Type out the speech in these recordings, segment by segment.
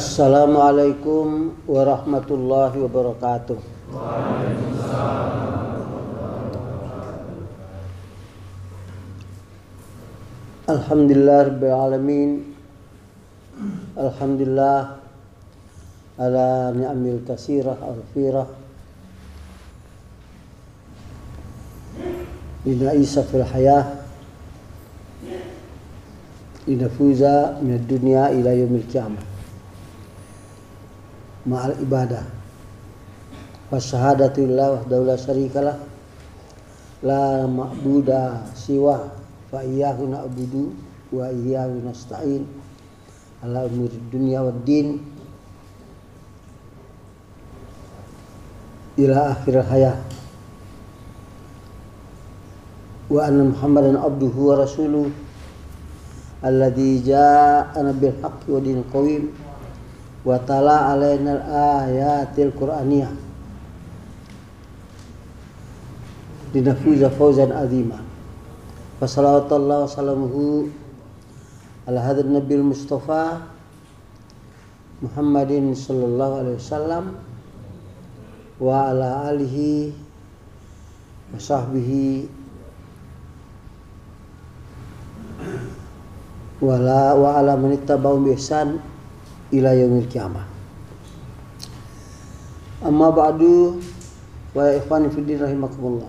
Assalamualaikum warahmatullahi wabarakatuh. Alhamdulillah rabbil alamin. Alhamdulillah ala ni'amil katsirah al-firah. Inna isa fil hayah linafuza minad dunya ila yaumil qiyamah ma'al ibadah wa syahadatu lillahi wahdahu la syarikalah la ma'buda siwa fa iyyahu na'budu wa iyyahu nasta'in ala umuri dunya wad din ila akhir hayat wa anna muhammadan abduhu wa rasuluh alladzi ja'ana bil haqqi wa dinil qawim wa tala alaina al-ayatil qur'aniyah linafuza fawzan azima. Wa salawatullah wa salamuhu ala hadzal nabiyil mustafa Muhammadin sallallahu alaihi wasallam wa ala alihi wa sahbihi wa ala man ittaba'ahum bi ihsan ila yaumil qiyamah. Amma ba'du wa ya ikhwani fid din rahimakumullah.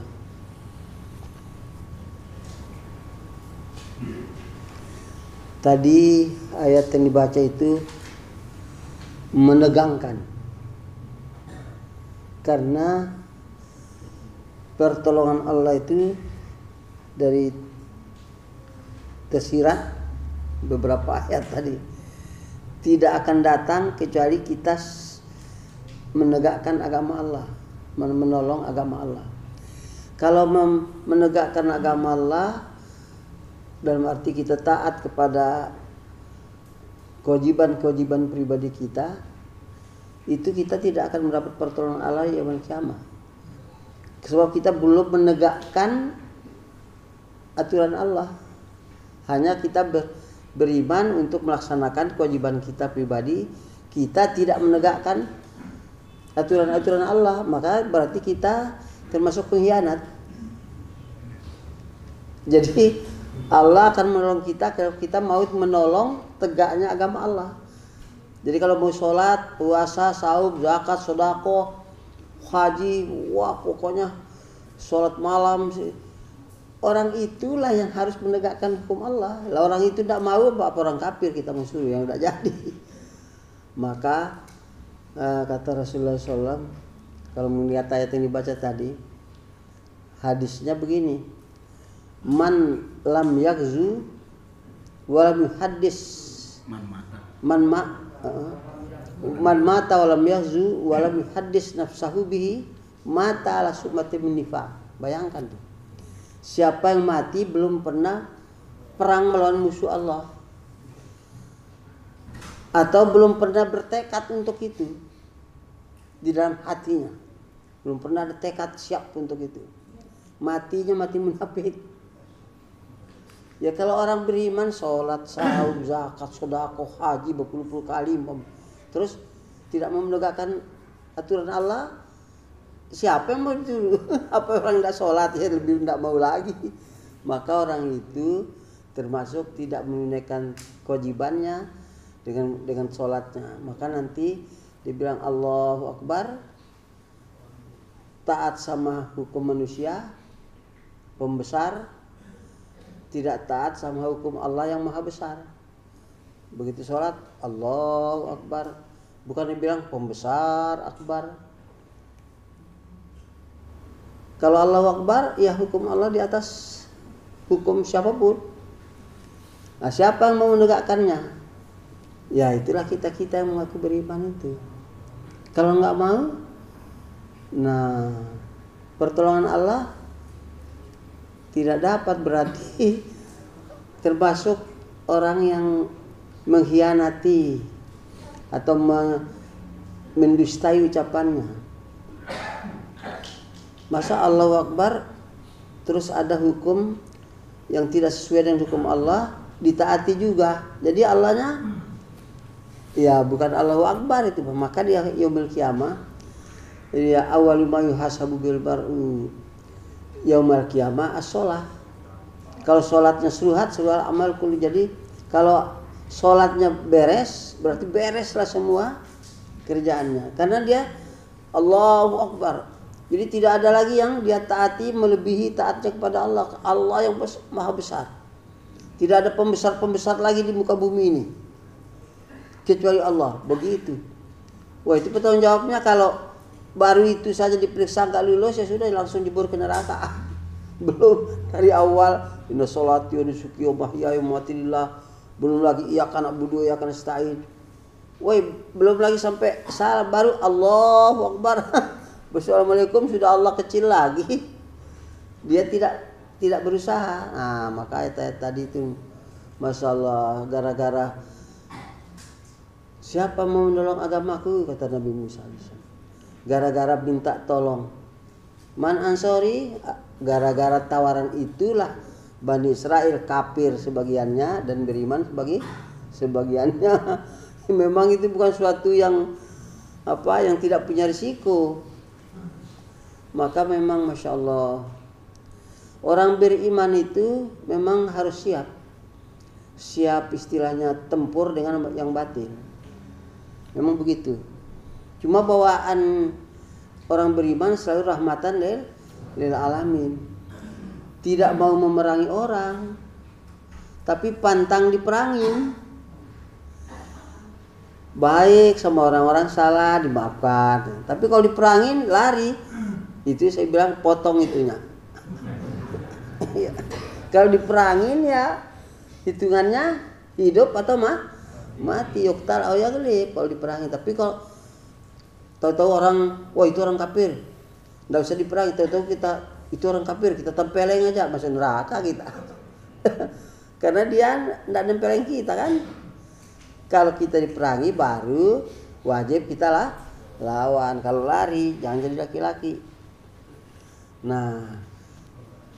Tadi ayat yang dibaca itu menegangkan karena pertolongan Allah itu dari tersirat beberapa ayat tadi tidak akan datang kecuali kita menegakkan agama Allah, menolong agama Allah. Kalau menegakkan agama Allah dalam arti kita taat kepada kewajiban-kewajiban pribadi kita, itu kita tidak akan mendapat pertolongan Allah yaumil qiyamah. Sebab kita belum menegakkan aturan Allah. Hanya kita beriman untuk melaksanakan kewajiban kita pribadi, kita tidak menegakkan aturan-aturan Allah, maka berarti kita termasuk pengkhianat. Jadi Allah akan menolong kita kalau kita mau menolong tegaknya agama Allah. Jadi kalau mau sholat, puasa, saum, zakat, sedekah, haji, wah pokoknya sholat malam sih. Orang itulah yang harus menegakkan hukum Allah. Lah orang itu tidak mau, apa orang kafir kita musuh yang tidak jadi. Maka kata Rasulullah SAW, kalau melihat ayat yang dibaca tadi, hadisnya begini: Man lam yakzu wa lam yuhaddis man mata wa lam yakzu wa lam yuhaddis nafsahu bihi mata ala summati min nifaq. Bayangkan tuh. Siapa yang mati belum pernah perang melawan musuh Allah atau belum pernah bertekad untuk itu di dalam hatinya, belum pernah ada tekad siap untuk itu, matinya mati munafik. Ya kalau orang beriman sholat, saum, zakat, sedekah, haji berpuluh-puluh kali, terus tidak mau menegakkan aturan Allah, siapa yang mau itu? Apa orang tidak sholat ya lebih tidak mau lagi. Maka orang itu termasuk tidak menunaikan kewajibannya dengan sholatnya. Maka nanti dibilang Allahu Akbar, taat sama hukum manusia pembesar, tidak taat sama hukum Allah yang maha besar. Begitu sholat Allahu Akbar, bukan dibilang pembesar akbar. Kalau Allahu Akbar, ya hukum Allah di atas hukum siapapun. Nah, siapa yang mau menegakkannya? Ya itulah kita-kita yang mengaku beriman itu. Kalau nggak mau, nah pertolongan Allah tidak dapat, berarti termasuk orang yang mengkhianati atau mendustai ucapannya. Masa Allahu Akbar terus ada hukum yang tidak sesuai dengan hukum Allah ditaati juga. Jadi Allahnya Ya bukan Allahu Akbar itu, maka dia yaumil qiyamah. Jadi ya awwalu ma yuhasabu bil mar'u yaumil qiyamah as-shalah. Kalau sholatnya suhat amal kulli. Jadi kalau sholatnya beres, berarti bereslah semua kerjaannya. Karena dia Allahu Akbar. Jadi tidak ada lagi yang dia taati melebihi taatnya kepada Allah. Allah yang maha besar. Tidak ada pembesar-pembesar lagi di muka bumi ini kecuali Allah. Begitu. Wah, itu pertanggung jawabnya. Kalau baru itu saja diperiksa nggak lulus, ya sudah langsung jebur ke neraka. Belum dari awal inna sholati wa nusuki wa mahyaya wa mamati lillah, belum lagi iyyaka na'budu wa iyyaka nasta'in. Woi, belum lagi sampai salah baru Allahu Akbar. Wassalamualaikum sudah Allah kecil lagi. Dia tidak berusaha. Nah, maka ayat-ayat tadi itu masalah gara-gara siapa mau menolong agamaku, kata Nabi Musa. Gara-gara minta tolong. Man ansori, gara-gara tawaran itulah Bani Israel kafir sebagiannya dan beriman sebagiannya. Memang itu bukan suatu yang yang tidak punya risiko. Maka memang Masya Allah, orang beriman itu memang harus siap istilahnya tempur dengan yang batil. Memang begitu. Cuma bawaan orang beriman selalu rahmatan lil alamin. Tidak mau memerangi orang, tapi pantang diperangin. Baik sama orang-orang salah dimaafkan. Tapi kalau diperangin lari. Itu saya bilang potong itunya. Kalau diperangin ya hitungannya hidup atau mati. Yuktal au yaglib kalau diperangin. Tapi kalau tahu-tahu orang, wah itu orang kafir, nggak usah diperangi. Tahu-tahu kita itu orang kafir, kita tempeleng aja masuk neraka kita. Karena dia nggak nempeleng kita kan. Kalau kita diperangi baru wajib kita lawan. Kalau lari jangan jadi laki-laki. Nah,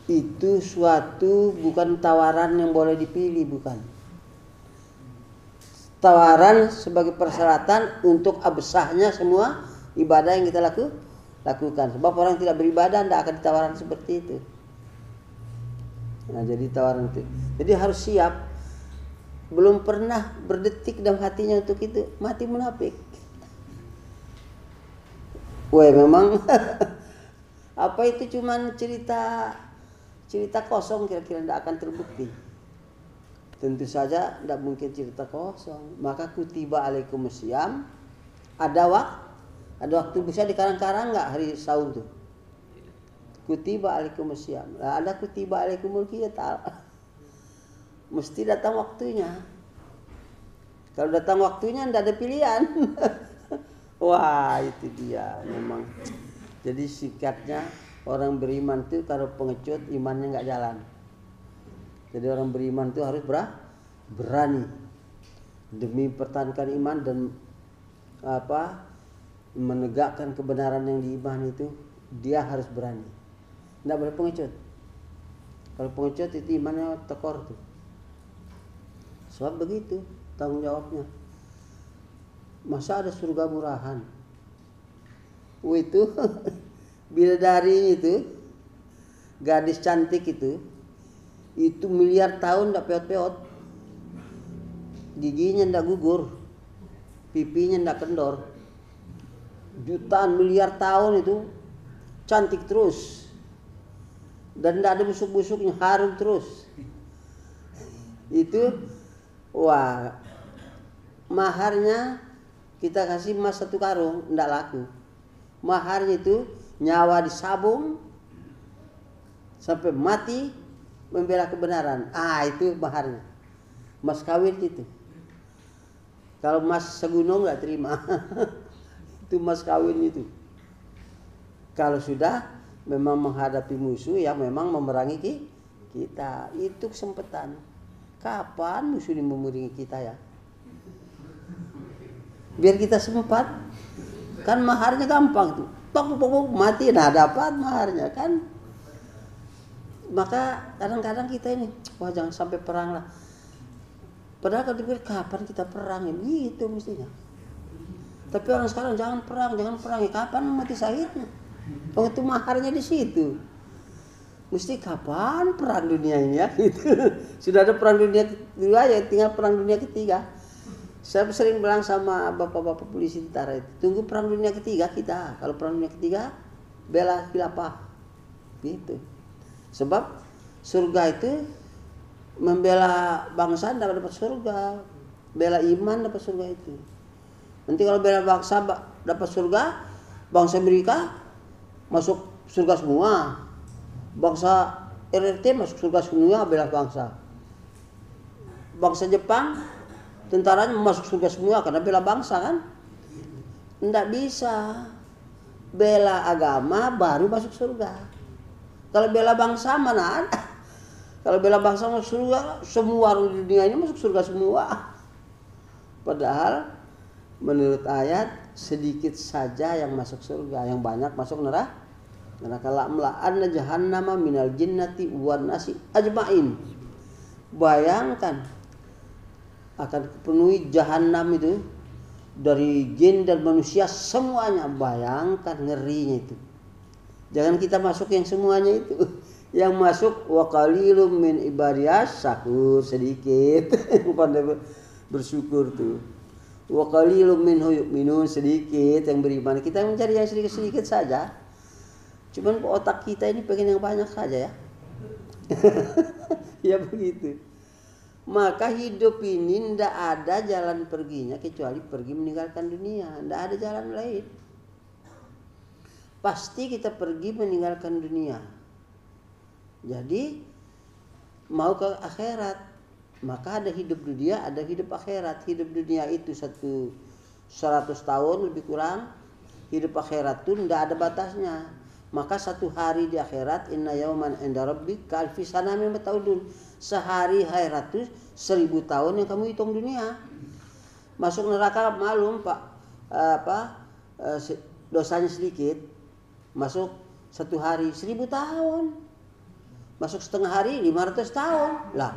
itu suatu bukan tawaran yang boleh dipilih, bukan. Tawaran sebagai persyaratan untuk absahnya semua ibadah yang kita lakukan. Sebab orang tidak beribadah tidak akan ditawaran seperti itu. Nah, jadi tawaran itu. Jadi harus siap. Belum pernah berdetik dalam hatinya untuk itu, mati munafik. Wah, memang apa itu cuman cerita kosong, kira-kira tidak akan terbukti. Tentu saja tidak mungkin cerita kosong. Maka kutiba alaikumusiyam, ada waktu bisa dikarang-karang nggak hari sahur tuh? Kutiba alaikumusiyam. Nah, ada kutiba alaikumul qital. Mesti datang waktunya. Kalau datang waktunya tidak ada pilihan. Wah, itu dia memang. Jadi sikapnya orang beriman itu kalau pengecut imannya nggak jalan. Jadi orang beriman itu harus berani demi pertahankan iman dan menegakkan kebenaran yang diiman itu, dia harus berani. Nggak boleh pengecut. Kalau pengecut itu imannya tekor tuh. Sebab begitu tanggung jawabnya. Masa ada surga murahan? Itu bidadari itu, gadis cantik itu miliar tahun ndak peot-peot, giginya ndak gugur, pipinya ndak kendor, jutaan miliar tahun itu cantik terus, dan ndak ada busuk-busuknya, harum terus. Itu wah, maharnya kita kasih emas 1 karung ndak laku. Maharnya itu nyawa disabung sampai mati membela kebenaran. Itu maharnya. Mas kawin itu. Kalau mas segunung nggak terima. Itu mas kawin itu. Kalau sudah memang menghadapi musuh yang memang memerangi kita, itu kesempatan. Kapan musuh ini memerangi kita ya? Biar kita sempat. Kan maharnya gampang tuh. Tok mati, nah dapat maharnya kan. Maka kadang-kadang kita ini, wah jangan sampai perang lah. Padahal kalau dipikir kapan kita perang ya gitu mestinya. Tapi orang sekarang jangan perang ya kapan mati syahidnya? Oh itu maharnya di situ. Mesti kapan perang dunia ini ya gitu. Sudah ada perang dunia kedua ya tinggal perang dunia ketiga. Saya sering bilang sama bapak-bapak polisi tentara itu, tunggu perang dunia ketiga kita. Kalau perang dunia ketiga bela khilafah gitu. Sebab surga itu membela bangsa dapat surga, bela iman dapat surga itu. Nanti kalau bela bangsa dapat surga, bangsa Amerika masuk surga semua. Bangsa RRT masuk surga semua bela bangsa. Bangsa Jepang tentaranya masuk surga semua karena bela bangsa kan. Tidak bisa bela agama baru masuk surga. Kalau bela bangsa mana ada? Kalau bela bangsa masuk surga, semua orang di dunia ini masuk surga semua. Padahal menurut ayat sedikit saja yang masuk surga, yang banyak masuk neraka. Neraka la'amla'anna jahannama minal jinnati wan nasi ajma'in. Bayangkan akan penuhi jahanam itu dari jin dan manusia semuanya. Bayangkan ngerinya itu. Jangan kita masuk yang semuanya itu. Yang masuk wa qalilum min ibadiyas syakur, sedikit pandai bersyukur tuh. Wa qalilum minhu yu'minun, sedikit yang beriman. Kita mencari yang sedikit-sedikit saja. Cuman otak kita ini pengen yang banyak saja ya. Ya begitu. Maka hidup ini tidak ada jalan perginya kecuali pergi meninggalkan dunia. Tidak ada jalan lain. Pasti kita pergi meninggalkan dunia. Jadi mau ke akhirat, maka ada hidup dunia, ada hidup akhirat. Hidup dunia itu 100 tahun lebih kurang. Hidup akhirat itu tidak ada batasnya. Maka satu hari di akhirat, inna yauman inda rabbika alfi sana mimma ta'udun. Sehari akhirat itu 1000 tahun yang kamu hitung dunia. Masuk neraka malum Pak, dosanya sedikit. Masuk satu hari 1000 tahun. Masuk setengah hari 500 tahun. Lah.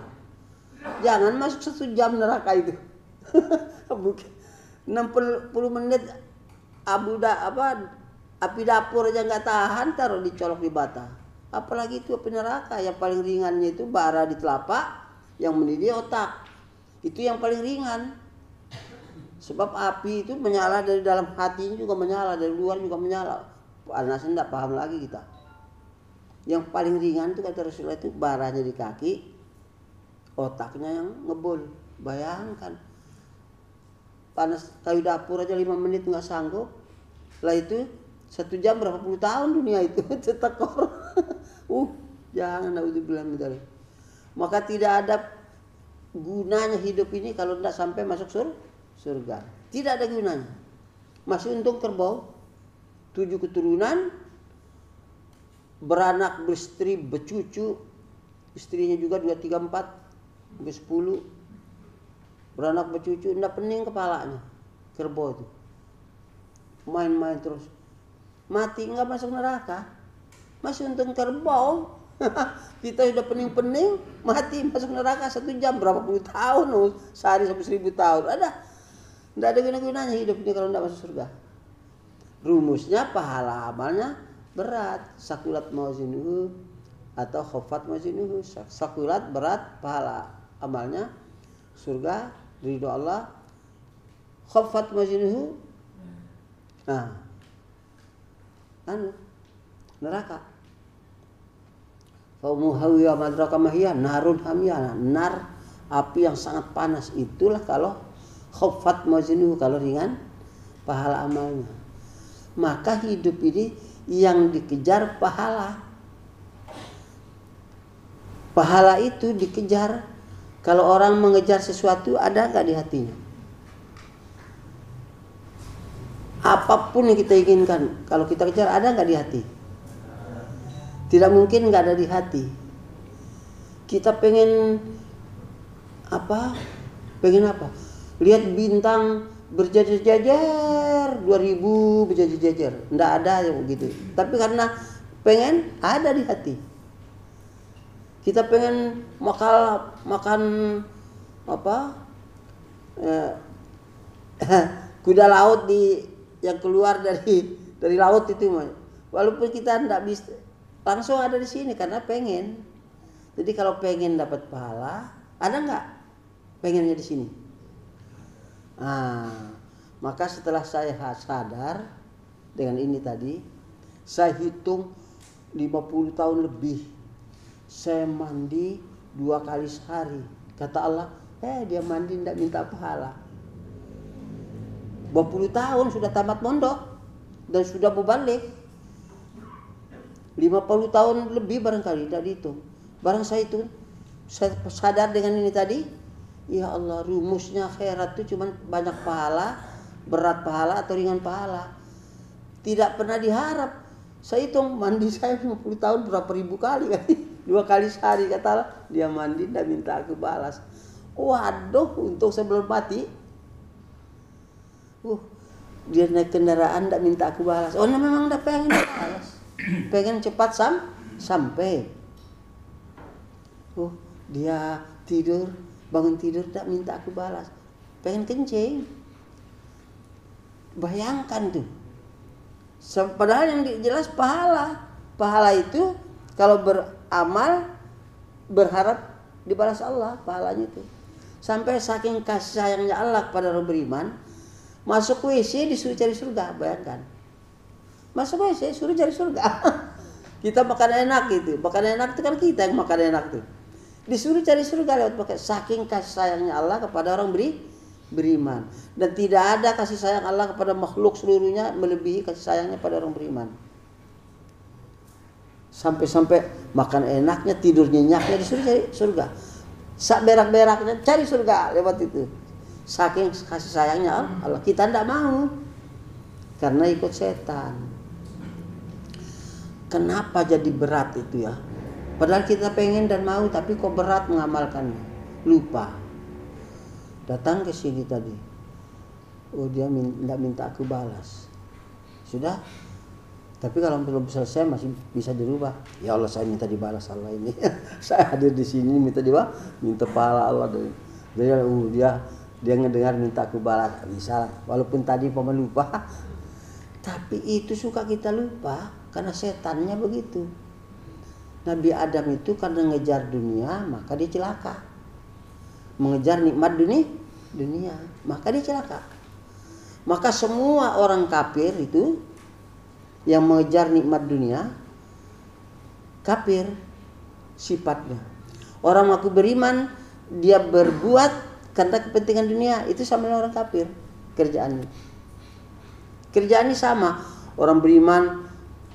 Jangan masuk 1 jam neraka itu. Bukan 60 menit api dapur aja nggak tahan, taruh dicolok di bata. Apalagi itu api neraka yang paling ringannya itu bara di telapak, yang mendidih otak. Itu yang paling ringan. Sebab api itu menyala dari dalam hati juga menyala, dari luar juga menyala. Panasnya tidak paham lagi kita. Yang paling ringan itu kata Rasulullah itu baranya di kaki, otaknya yang ngebul. Bayangkan. Panas kayu dapur aja 5 menit nggak sanggup. Lah itu 1 jam berapa puluh tahun dunia itu cetekor. Jangan naudzubillah min dzalik. Maka tidak ada gunanya hidup ini kalau tidak sampai masuk surga. Tidak ada gunanya. Masih untung kerbau 7 keturunan, beranak, beristri, bercucu, istrinya juga 2, 3, 4, sampai 10. Beranak bercucu, tidak pening kepalanya kerbau itu. Main-main terus. Mati nggak masuk neraka. Masih untung kerbau. Kita sudah pening-pening, mati masuk neraka 1 jam berapa puluh tahun, sehari sampai 1000 tahun. Tidak ada guna-gunanya hidup ini kalau tidak masuk surga. Rumusnya pahala amalnya berat. Sakulat mawazinuhu atau khofat mawazinuhu. Sakulat berat, pahala amalnya surga, ridho Allah. Khofat mawazinuhu, nah neraka. Faumuhawiya madraka mahiyah narun hamiyah. Nar, api yang sangat panas. Itulah kalau khofat mawazinuhu, kalau ringan pahala amalnya. Maka hidup ini yang dikejar pahala. Pahala itu dikejar. Kalau orang mengejar sesuatu, ada nggak di hatinya? Apapun yang kita inginkan, kalau kita kejar, ada nggak di hati? Tidak mungkin nggak ada di hati. Kita pengen apa? Pengen apa? Lihat bintang berjajar-jajar, 2000 berjajar-jajar. Nggak ada yang begitu. Tapi karena pengen, ada di hati. Kita pengen makan apa? eh, kuda laut yang keluar dari laut itu, walaupun kita tidak bisa langsung ada di sini karena pengen. Jadi kalau pengen dapat pahala, ada nggak pengennya di sini? Maka setelah saya sadar dengan ini tadi, saya hitung 50 tahun lebih saya mandi 2 kali sehari. Kata Allah, dia mandi tidak minta pahala. 20 tahun sudah tamat mondok dan sudah mubalik. 50 tahun lebih barangkali, tidak dihitung. Barang saya itu, saya sadar dengan ini tadi, ya Allah, rumusnya akhirat itu cuma banyak pahala, berat pahala atau ringan pahala. Tidak pernah diharap. Saya hitung mandi saya 50 tahun berapa ribu kali kan? 2 kali sehari, kata Allah, dia mandi tidak minta aku balas. Waduh, untuk sebelum mati, dia naik kendaraan tidak minta aku balas. Oh, memang tidak pengen balas, pengen cepat sampai. Dia tidur, bangun tidur tidak minta aku balas, pengen kencing. Bayangkan tuh. Padahal yang jelas pahala itu kalau beramal berharap dibalas Allah pahalanya itu. Sampai saking kasih sayangnya Allah kepada orang beriman, masuk WC disuruh cari surga. Bayangkan, masuk WC suruh cari surga. Kita makan enak gitu, makan enak itu kan kita yang makan enak tuh. Disuruh cari surga lewat pakai. Saking kasih sayangnya Allah kepada orang beriman. Dan tidak ada kasih sayang Allah kepada makhluk seluruhnya melebihi kasih sayangnya pada orang beriman. Sampai-sampai makan enaknya, tidur nyenyaknya disuruh cari surga. Sak berak-beraknya cari surga lewat itu. Saking kasih sayangnya Allah, kita tidak mau karena ikut setan. Kenapa jadi berat itu ya? Padahal kita pengen dan mau, tapi kok berat mengamalkannya. Lupa. Datang ke sini tadi. Dia tidak minta aku balas. Sudah. Tapi kalau belum selesai masih bisa dirubah. Ya Allah, saya minta dibalas Allah ini. Saya hadir di sini minta minta pahala Allah dari dia ngedengar minta aku balas. Bisa. Walaupun tadi paman lupa. Tapi itu suka kita lupa karena setannya begitu. Nabi Adam itu karena ngejar dunia maka dia celaka. Mengejar nikmat dunia maka dia celaka. Maka semua orang kafir itu yang mengejar nikmat dunia kafir sifatnya. Orang mengaku beriman dia berbuat karena kepentingan dunia, itu sama dengan orang kafir kerjaannya. Kerjaannya sama. Orang beriman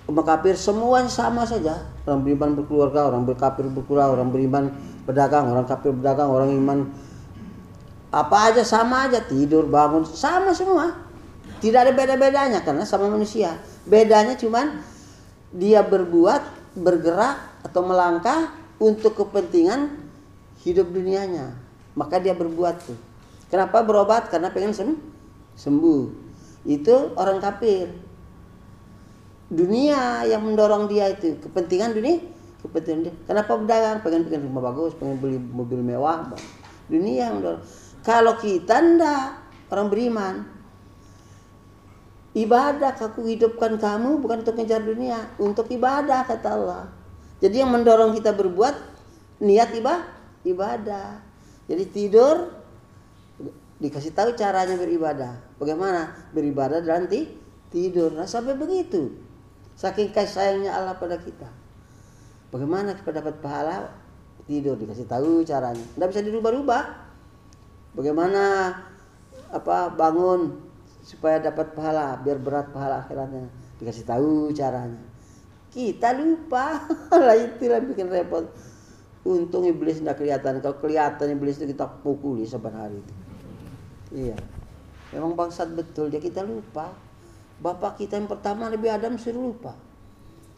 sama kafir semuanya sama saja. Orang beriman berkeluarga, orang berkafir berkeluarga, orang beriman pedagang, orang kafir pedagang, orang iman apa aja sama aja, tidur bangun sama semua. Tidak ada beda-bedanya karena sama manusia. Bedanya cuman dia berbuat, bergerak atau melangkah untuk kepentingan hidup dunianya. Maka dia berbuat tuh. Kenapa berobat? Karena pengen sembuh. Itu orang kafir. Dunia yang mendorong dia itu, kepentingan dunia, kepentingan dia. Kenapa berdagang? Pengen rumah bagus, pengen beli mobil mewah. Dunia yang mendorong. Kalau kita ndak, orang beriman, ibadah, aku hidupkan kamu bukan untuk ngejar dunia, untuk ibadah kata Allah. Jadi yang mendorong kita berbuat niat ibadah. Jadi tidur dikasih tahu caranya beribadah. Bagaimana beribadah dan tidur. Nah, sampai begitu. Saking kasih sayangnya Allah pada kita. Bagaimana kita dapat pahala? Tidur dikasih tahu caranya. Tidak bisa dirubah-rubah. Bagaimana bangun supaya dapat pahala, biar berat pahala akhiratnya, dikasih tahu caranya. Kita lupa. Lah itulah bikin repot. Untung iblis tidak kelihatan. Kalau kelihatan iblis itu kita pukuli saban hari itu. Iya. Memang bangsat betul dia, kita lupa. Bapak kita yang pertama Nabi Adam suruh lupa.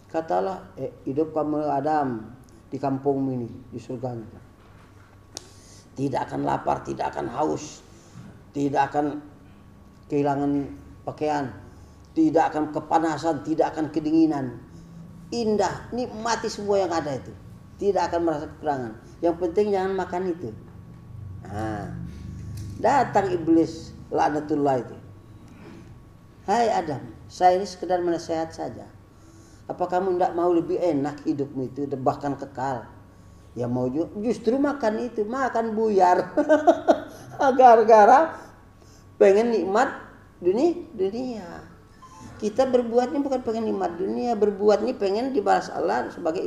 Katalah, hidup kamu Adam di kampung ini, di surganya. Tidak akan lapar, tidak akan haus, tidak akan kehilangan pakaian, tidak akan kepanasan, tidak akan kedinginan. Indah, nikmati semua yang ada itu. Tidak akan merasa kekurangan. Yang penting jangan makan itu. Nah, Datang iblis laknatullah itu. Hai Adam, saya ini sekedar menasihat saja. Apa kamu tidak mau lebih enak hidupmu itu, bahkan kekal? Ya mau juga, justru makan itu, makan buyar. Gara-gara pengen nikmat dunia. Kita berbuat ini bukan pengen nikmat dunia, berbuat ini pengen dibalas Allah sebagai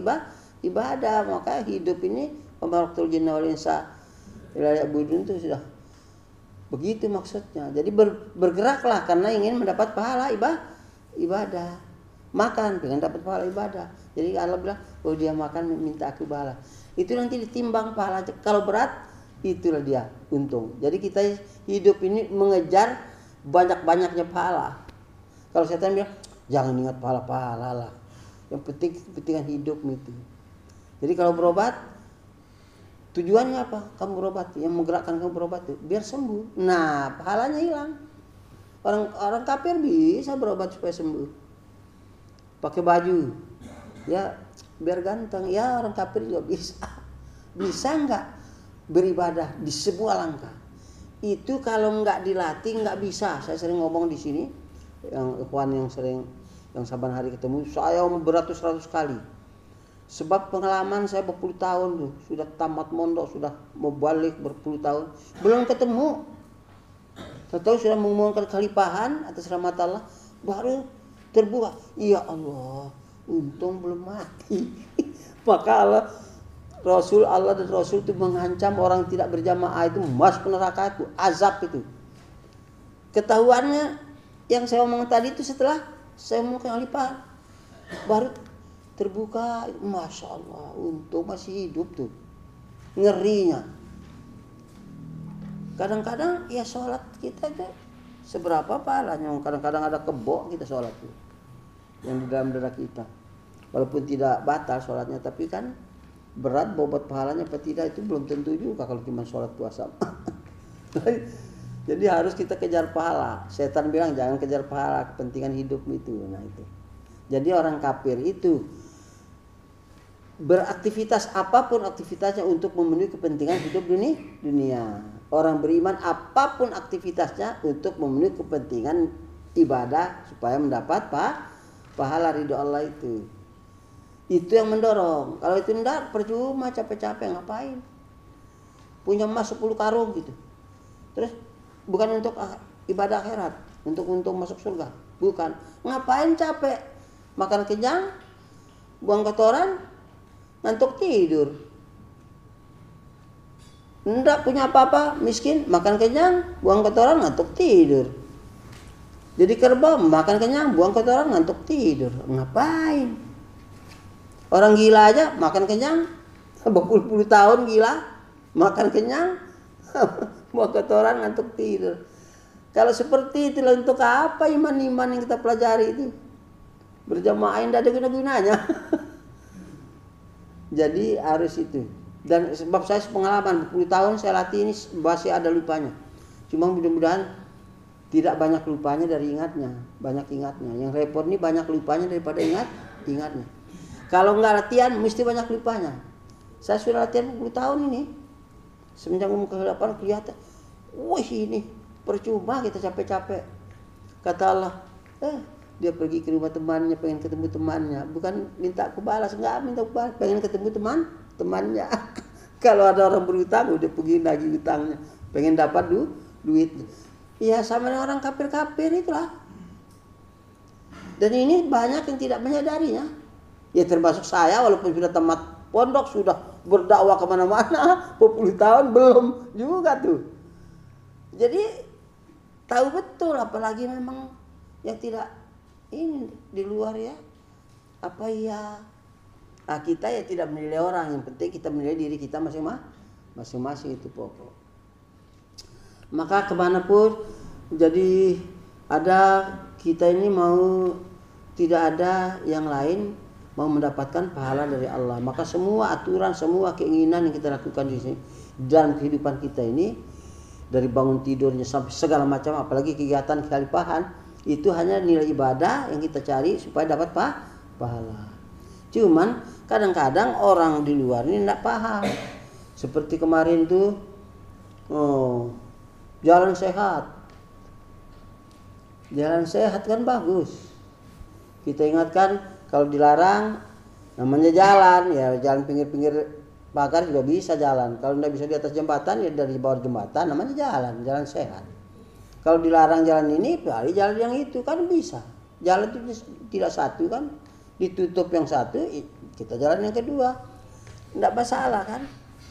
ibadah. Maka hidup ini pemalaktul jinna wal insa ila ya'budun itu sudah begitu maksudnya. Jadi bergeraklah karena ingin mendapat pahala ibadah. Makan pengen dapat pahala ibadah. Jadi Allah bilang, oh dia makan minta aku pahala. Itu nanti ditimbang pahala. Kalau berat, itulah dia untung. Jadi kita hidup ini mengejar banyak-banyaknya pahala. Kalau setan bilang, jangan ingat pahala-pahala lah. Yang penting kepentingan hidupmu itu. Jadi kalau berobat, tujuannya apa? Kamu berobat, yang menggerakkan kamu berobat itu biar sembuh. Nah, pahalanya hilang. Orang kafir bisa berobat supaya sembuh. Pakai baju, ya biar ganteng. Ya orang kafir juga bisa. Bisa nggak beribadah di semua langkah? Itu kalau nggak dilatih nggak bisa. Saya sering ngomong di sini, yang ikhwan yang saban hari ketemu, saya beratus-ratus kali. Sebab pengalaman saya berpuluh tahun tuh, sudah tamat mondok, sudah mau balik berpuluh tahun, belum ketemu. Tahu sudah mengumumkan khalifahan atas rahmat Allah, baru terbuka. Ya Allah, untung belum mati. Maka Rasul dan Rasul itu mengancam orang tidak berjamaah itu masuk neraka itu, azab itu. Ketahuannya yang saya omong tadi itu setelah saya mau ke khalifahan, baru terbuka. Masya Allah, untung masih hidup tuh. Ngerinya. Kadang-kadang ya sholat kita itu seberapa pahalanya. Kadang-kadang ada kebok kita sholat tuh, yang di dalam dada kita. Walaupun tidak batal sholatnya, tapi kan berat bobot pahalanya apa tidak itu belum tentu juga kalau cuma sholat puasa. Jadi harus kita kejar pahala. Setan bilang jangan kejar pahala, kepentingan hidup itu. Nah itu. Jadi orang kafir itu beraktivitas apapun aktivitasnya untuk memenuhi kepentingan hidup dunia. Orang beriman apapun aktivitasnya untuk memenuhi kepentingan ibadah supaya mendapat pahala ridho Allah itu. Itu yang mendorong. Kalau itu enggak, percuma capek-capek ngapain? Punya emas 10 karung gitu. Terus bukan untuk ibadah akhirat, untuk masuk surga. Bukan. Ngapain capek? Makan kenyang, buang kotoran, ngantuk tidur. Enggak punya apa-apa, miskin, makan kenyang, buang kotoran, ngantuk tidur. Jadi kerbau, makan kenyang, buang kotoran, ngantuk tidur. Ngapain? Orang gila aja makan kenyang, berpuluh-puluh tahun gila, makan kenyang, buang kotoran, ngantuk tidur. Kalau seperti itu, untuk apa iman-iman yang kita pelajari itu? Berjamaah tidak ada guna-gunanya. Jadi harus itu. Dan sebab saya pengalaman berpuluh tahun saya latih ini masih ada lupanya. Cuma mudah-mudahan tidak banyak lupanya dari ingatnya, banyak ingatnya. Yang repot ini banyak lupanya daripada ingatnya. Kalau nggak latihan mesti banyak lupanya. Saya sudah latihan 10 tahun ini. Semenjak umur ke-8 kelihatan, wih ini percuma kita capek-capek. Kata Allah, dia pergi ke rumah temannya, pengen ketemu temannya. Bukan minta aku balas, nggak minta aku balas, pengen ketemu temannya. Kalau ada orang berutang, udah pergi lagi utangnya. Pengen dapat duit. Ya sama dengan orang kafir-kafir itulah. Dan ini banyak yang tidak menyadarinya. Ya termasuk saya, walaupun sudah tamat pondok, sudah berdakwah kemana-mana, berpuluh tahun belum juga tuh. Jadi tahu betul, apalagi memang yang tidak ini di luar ya. Apa ya? Nah, kita ya tidak menilai orang, yang penting kita menilai diri kita masing-masing itu pokok. Maka kemanapun, jadi ada kita ini mau tidak ada yang lain mau mendapatkan pahala dari Allah. Maka semua aturan, semua keinginan yang kita lakukan di sini dalam kehidupan kita ini, dari bangun tidurnya sampai segala macam, apalagi kegiatan kekhalifahan, itu hanya nilai ibadah yang kita cari supaya dapat pahala. Cuman kadang-kadang orang di luar ini tidak paham. Seperti kemarin tuh, jalan sehat. Jalan sehat kan bagus. Kita ingatkan kalau dilarang namanya jalan, ya jalan pinggir-pinggir pagar juga bisa jalan. Kalau tidak bisa di atas jembatan ya dari bawah jembatan, namanya jalan sehat. Kalau dilarang jalan ini, pilih jalan yang itu kan bisa. Jalan itu tidak satu kan, ditutup yang satu, kita jalan yang kedua. Tidak masalah kan.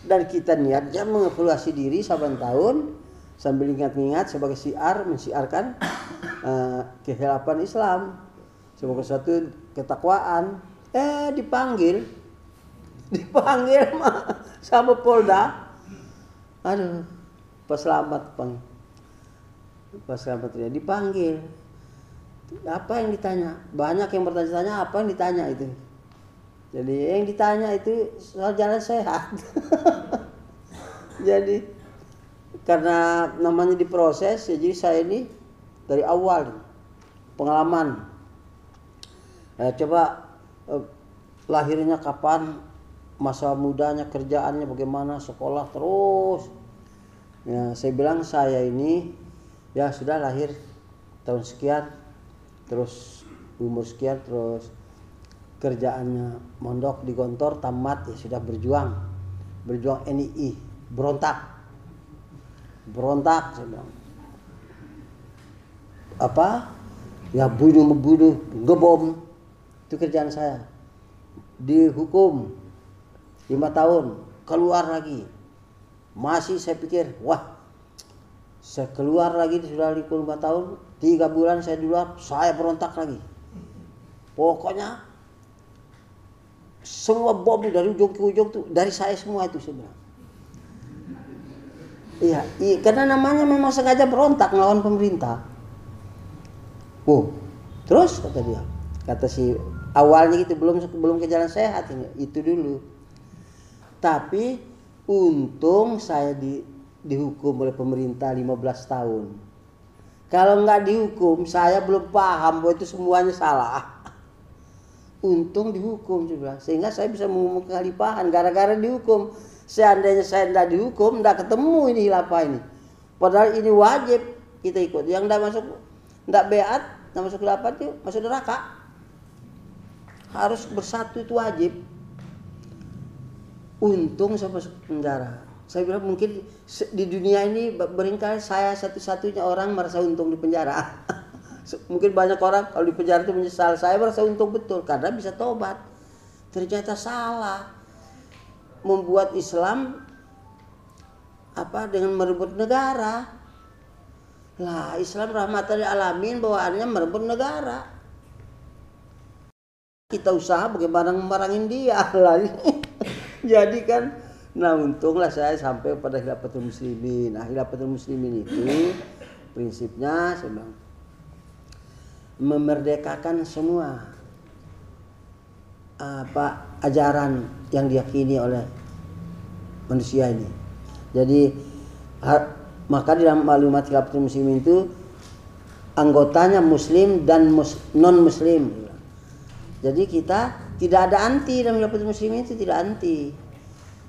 Dan kita niatnya mengevaluasi diri saban tahun sambil ingat-ingat sebagai mensiarkan kehilapan Islam sebagai satu ketakwaan. Dipanggil sama Polda. Aduh, pas selamat ya dipanggil. Apa yang ditanya? Banyak yang bertanya-tanya, apa yang ditanya itu. Jadi yang ditanya itu soal jalan sehat. Jadi karena namanya diproses, ya jadi saya ini dari awal pengalaman. Coba lahirnya kapan, masa mudanya, kerjaannya bagaimana, sekolah terus. Ya, saya bilang saya ini ya sudah lahir tahun sekian, terus umur sekian, terus kerjaannya mondok di Gontor, tamat ya sudah berjuang NII, berontak saya bilang. Apa? Ya membunuh, ngebom. Itu kerjaan saya. Dihukum 5 tahun, keluar lagi. Masih saya pikir, wah, saya keluar lagi sudah 5 tahun, 3 bulan saya di luar, saya berontak lagi. Pokoknya semua bom dari ujung ke ujung tuh dari saya semua itu sebenarnya. Iya, karena namanya memang sengaja berontak melawan pemerintah. Terus kata si awalnya gitu, belum ke jalan sehat ini, itu dulu. Tapi untung saya dihukum oleh pemerintah 15 tahun. Kalau nggak dihukum, saya belum paham bahwa itu semuanya salah. Untung dihukum juga, sehingga saya bisa mengumumkan kekhalifahan gara-gara dihukum. Seandainya saya tidak dihukum, tidak ketemu ini khilafah ini. Padahal ini wajib kita ikut. Yang tidak beat, tidak masuk khilafah itu masuk neraka. Harus bersatu itu wajib. Untung saya masuk penjara. Saya bilang mungkin di dunia ini barangkali saya satu-satunya orang merasa untung di penjara. Mungkin banyak orang kalau di penjara itu menyesal. Saya merasa untung betul karena bisa tobat. Ternyata salah. Membuat Islam dengan merebut negara. Lah, Islam rahmatan lil alamin bawaannya merebut negara. Kita usaha bagaimana memerangin dia lah. Jadi kan, untunglah saya sampai pada Khilafatul Muslimin. Nah, Khilafatul Muslimin itu prinsipnya saya bilang memerdekakan semua ajaran yang diyakini oleh manusia ini. Jadi maka di dalam maklumat Khilafatul Muslimin itu anggotanya muslim dan non muslim. Jadi kita tidak ada anti dalam Khilafatul Muslimin, itu tidak anti.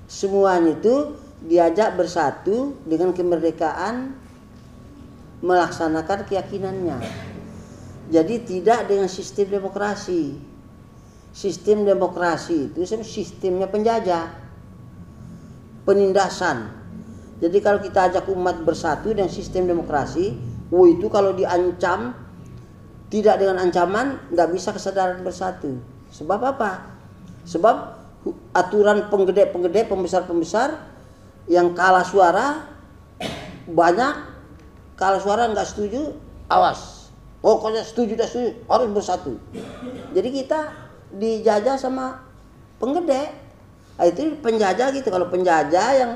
Semuanya itu diajak bersatu dengan kemerdekaan melaksanakan keyakinannya. Jadi tidak dengan sistem demokrasi. Sistem demokrasi itu sistemnya penjajah, penindasan. Jadi kalau kita ajak umat bersatu dengan sistem demokrasi, itu kalau diancam tidak dengan ancaman, nggak bisa kesadaran bersatu. Sebab apa? Sebab aturan penggede, pembesar yang kalah suara banyak, kalah suara nggak setuju, awas. Pokoknya setuju harus bersatu. Jadi kita dijajah sama penggede. Itu penjajah gitu. Kalau penjajah yang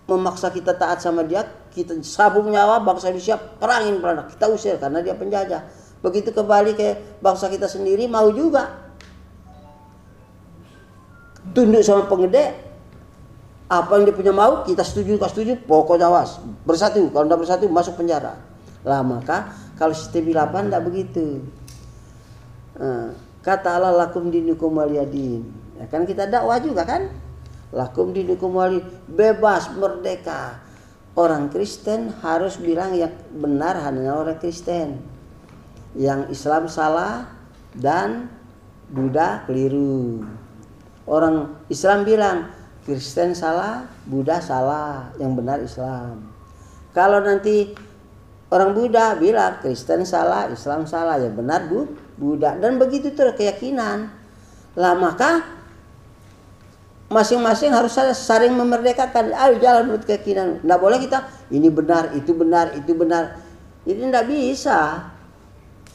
memaksa kita taat sama dia, kita sabung nyawa, bangsa Indonesia perangin, kita usir karena dia penjajah. Begitu kembali ke bangsa kita sendiri, mau juga tunduk sama penggede. Apa yang dia punya mau, kita setuju, pokoknya awas, bersatu. Kalau tidak bersatu masuk penjara. Lah maka kalau sistem khilafah tidak begitu. Kata Allah lakum dinukum waliyadin. Ya kan kita dakwah juga kan? Lakum dinukum wali, bebas, merdeka. orang Kristen harus bilang yang benar hanya orang Kristen, yang Islam salah dan Buddha keliru. Orang Islam bilang Kristen salah, Buddha salah, yang benar Islam. Kalau nanti orang Buddha bilang Kristen salah, Islam salah, yang benar Buddha, dan begitu terus keyakinan. Lah maka masing-masing harus saling memerdekakan. Ayo jalan menurut keyakinan. Nggak boleh kita ini benar, itu benar, itu benar. Jadi nggak bisa.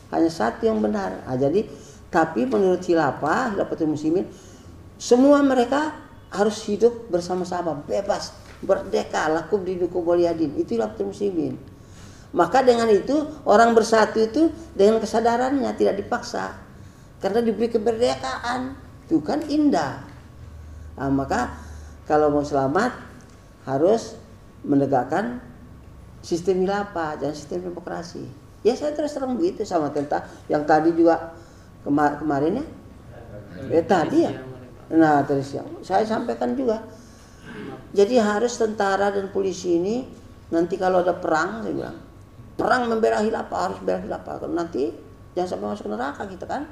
Hanya satu yang benar. Nah, jadi tapi menurut Khilafatul Muslimin, semua mereka harus hidup bersama-sama, bebas, merdeka, lakum dinukum waliyadin. Itu Khilafatul Muslimin. Maka dengan itu orang bersatu itu dengan kesadarannya, tidak dipaksa. Karena diberi kemerdekaan. Itu kan indah. Nah, maka kalau mau selamat harus menegakkan sistem khilafah, jangan sistem demokrasi. Ya saya terus terang begitu sama tentang yang tadi juga kemarin ya. Tadi ya. Nah terus yang saya sampaikan juga. Jadi harus tentara dan polisi ini nanti kalau ada perang, saya bilang perang membela khilafah, harus bela khilafah. Nanti jangan sampai masuk neraka kita kan.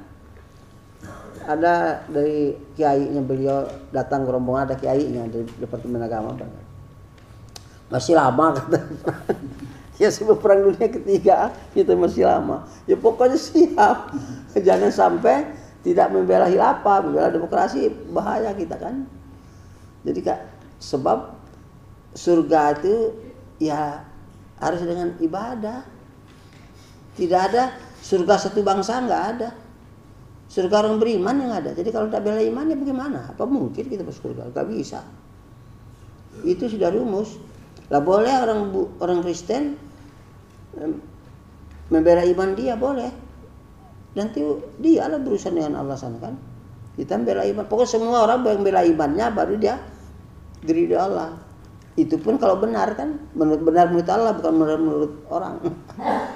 Ada dari kiainya beliau datang ke rombongan, ada kiainya dari Departemen Agama. Masih lama kata. Ya sebelum perang dunia ketiga kita masih lama. Ya pokoknya siap. Jangan sampai tidak membela khilafah, membela demokrasi, bahaya kita kan. Jadi Kak, sebab surga itu ya harus dengan ibadah. Tidak ada surga satu bangsa, nggak ada. Surga orang beriman yang ada. Jadi kalau tak bela iman ya bagaimana? Apa mungkin kita masuk surga? Nggak bisa. Itu sudah rumus. Lah boleh orang Kristen membela iman dia, boleh. Nanti dia lah berurusan dengan Allah sana kan. Kita membela iman. Pokoknya semua orang yang membela imannya baru dia diridhoi Allah. Itu pun kalau benar kan, benar menurut Allah, bukan menurut orang.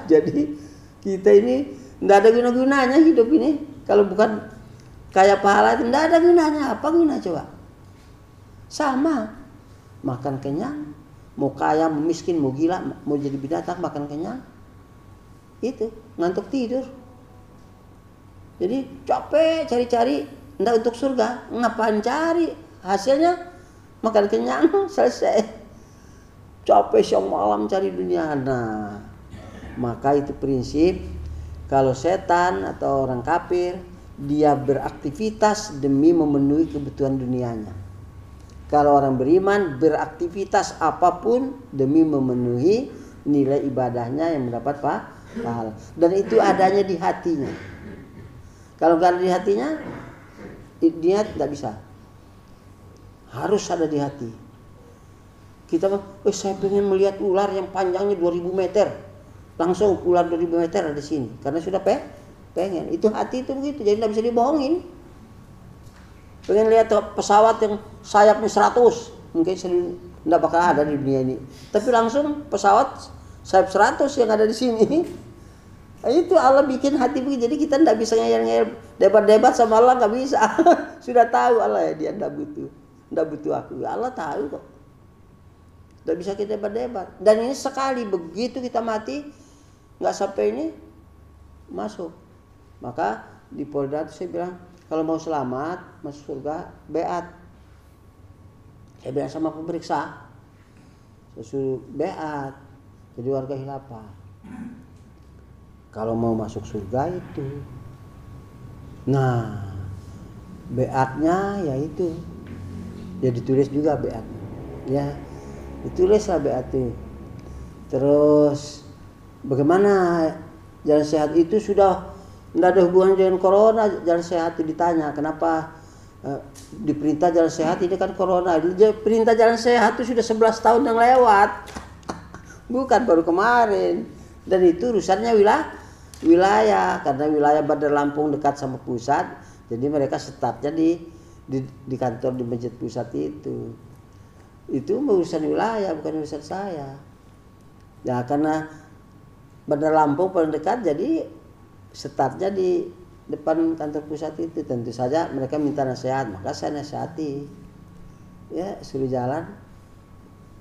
Jadi kita ini tidak ada guna-gunanya hidup ini. Kalau bukan kayak pahala itu tidak ada gunanya. Apa guna coba? Sama. Makan kenyang. Mau kaya, mau miskin, mau gila, mau jadi binatang, makan kenyang. Itu, ngantuk tidur. Jadi capek cari-cari, tidak untuk surga. Ngapain cari? Hasilnya makan kenyang, selesai. Capek siang malam cari dunia. Nah, maka itu prinsip. Kalau setan atau orang kafir, dia beraktivitas demi memenuhi kebutuhan dunianya. Kalau orang beriman beraktivitas apapun demi memenuhi nilai ibadahnya yang mendapat pahala. Dan itu adanya di hatinya. Kalau nggak ada di hatinya, niat nggak bisa. Harus ada di hati. Kita saya pengen melihat ular yang panjangnya 2000 meter. Langsung ular 2000 meter ada di sini. Karena sudah pengen. Itu hati itu begitu. Jadi nggak bisa dibohongin. Pengen lihat pesawat yang sayapnya 100. Mungkin tidak bakal ada di dunia ini. Tapi langsung pesawat sayap 100 yang ada di sini. Nah, itu Allah bikin hati begitu. Jadi kita tidak bisa ngeyel-ngeyel debat-debat sama Allah, nggak bisa. Sudah tahu Allah ya, dia tidak butuh aku. Allah tahu kok. Tidak bisa kita debat-debat. Dan ini sekali begitu kita mati, nggak sampai ini masuk. Maka di Polda itu saya bilang, kalau mau selamat masuk surga, beat. Saya bilang sama pemeriksa, saya suruh beat jadi warga khilafah. Kalau mau masuk surga itu. Nah, beatnya ya itu. Ya ditulis juga beat. Ya, ditulislah beat itu. Terus bagaimana jalan sehat itu sudah tidak ada hubungan dengan corona. Jalan sehat itu ditanya kenapa diperintah jalan sehat, ini kan corona. Perintah jalan sehat itu sudah 11 tahun yang lewat. Bukan baru kemarin. Dan itu urusannya wilayah. Karena wilayah Bandar Lampung dekat sama pusat, jadi mereka startnya di kantor di masjid pusat itu. Itu urusan wilayah, bukan urusan saya. Ya karena Bandar Lampung paling dekat, jadi startnya di depan kantor pusat itu. Tentu saja mereka minta nasihat, maka saya nasihati. Ya suruh jalan,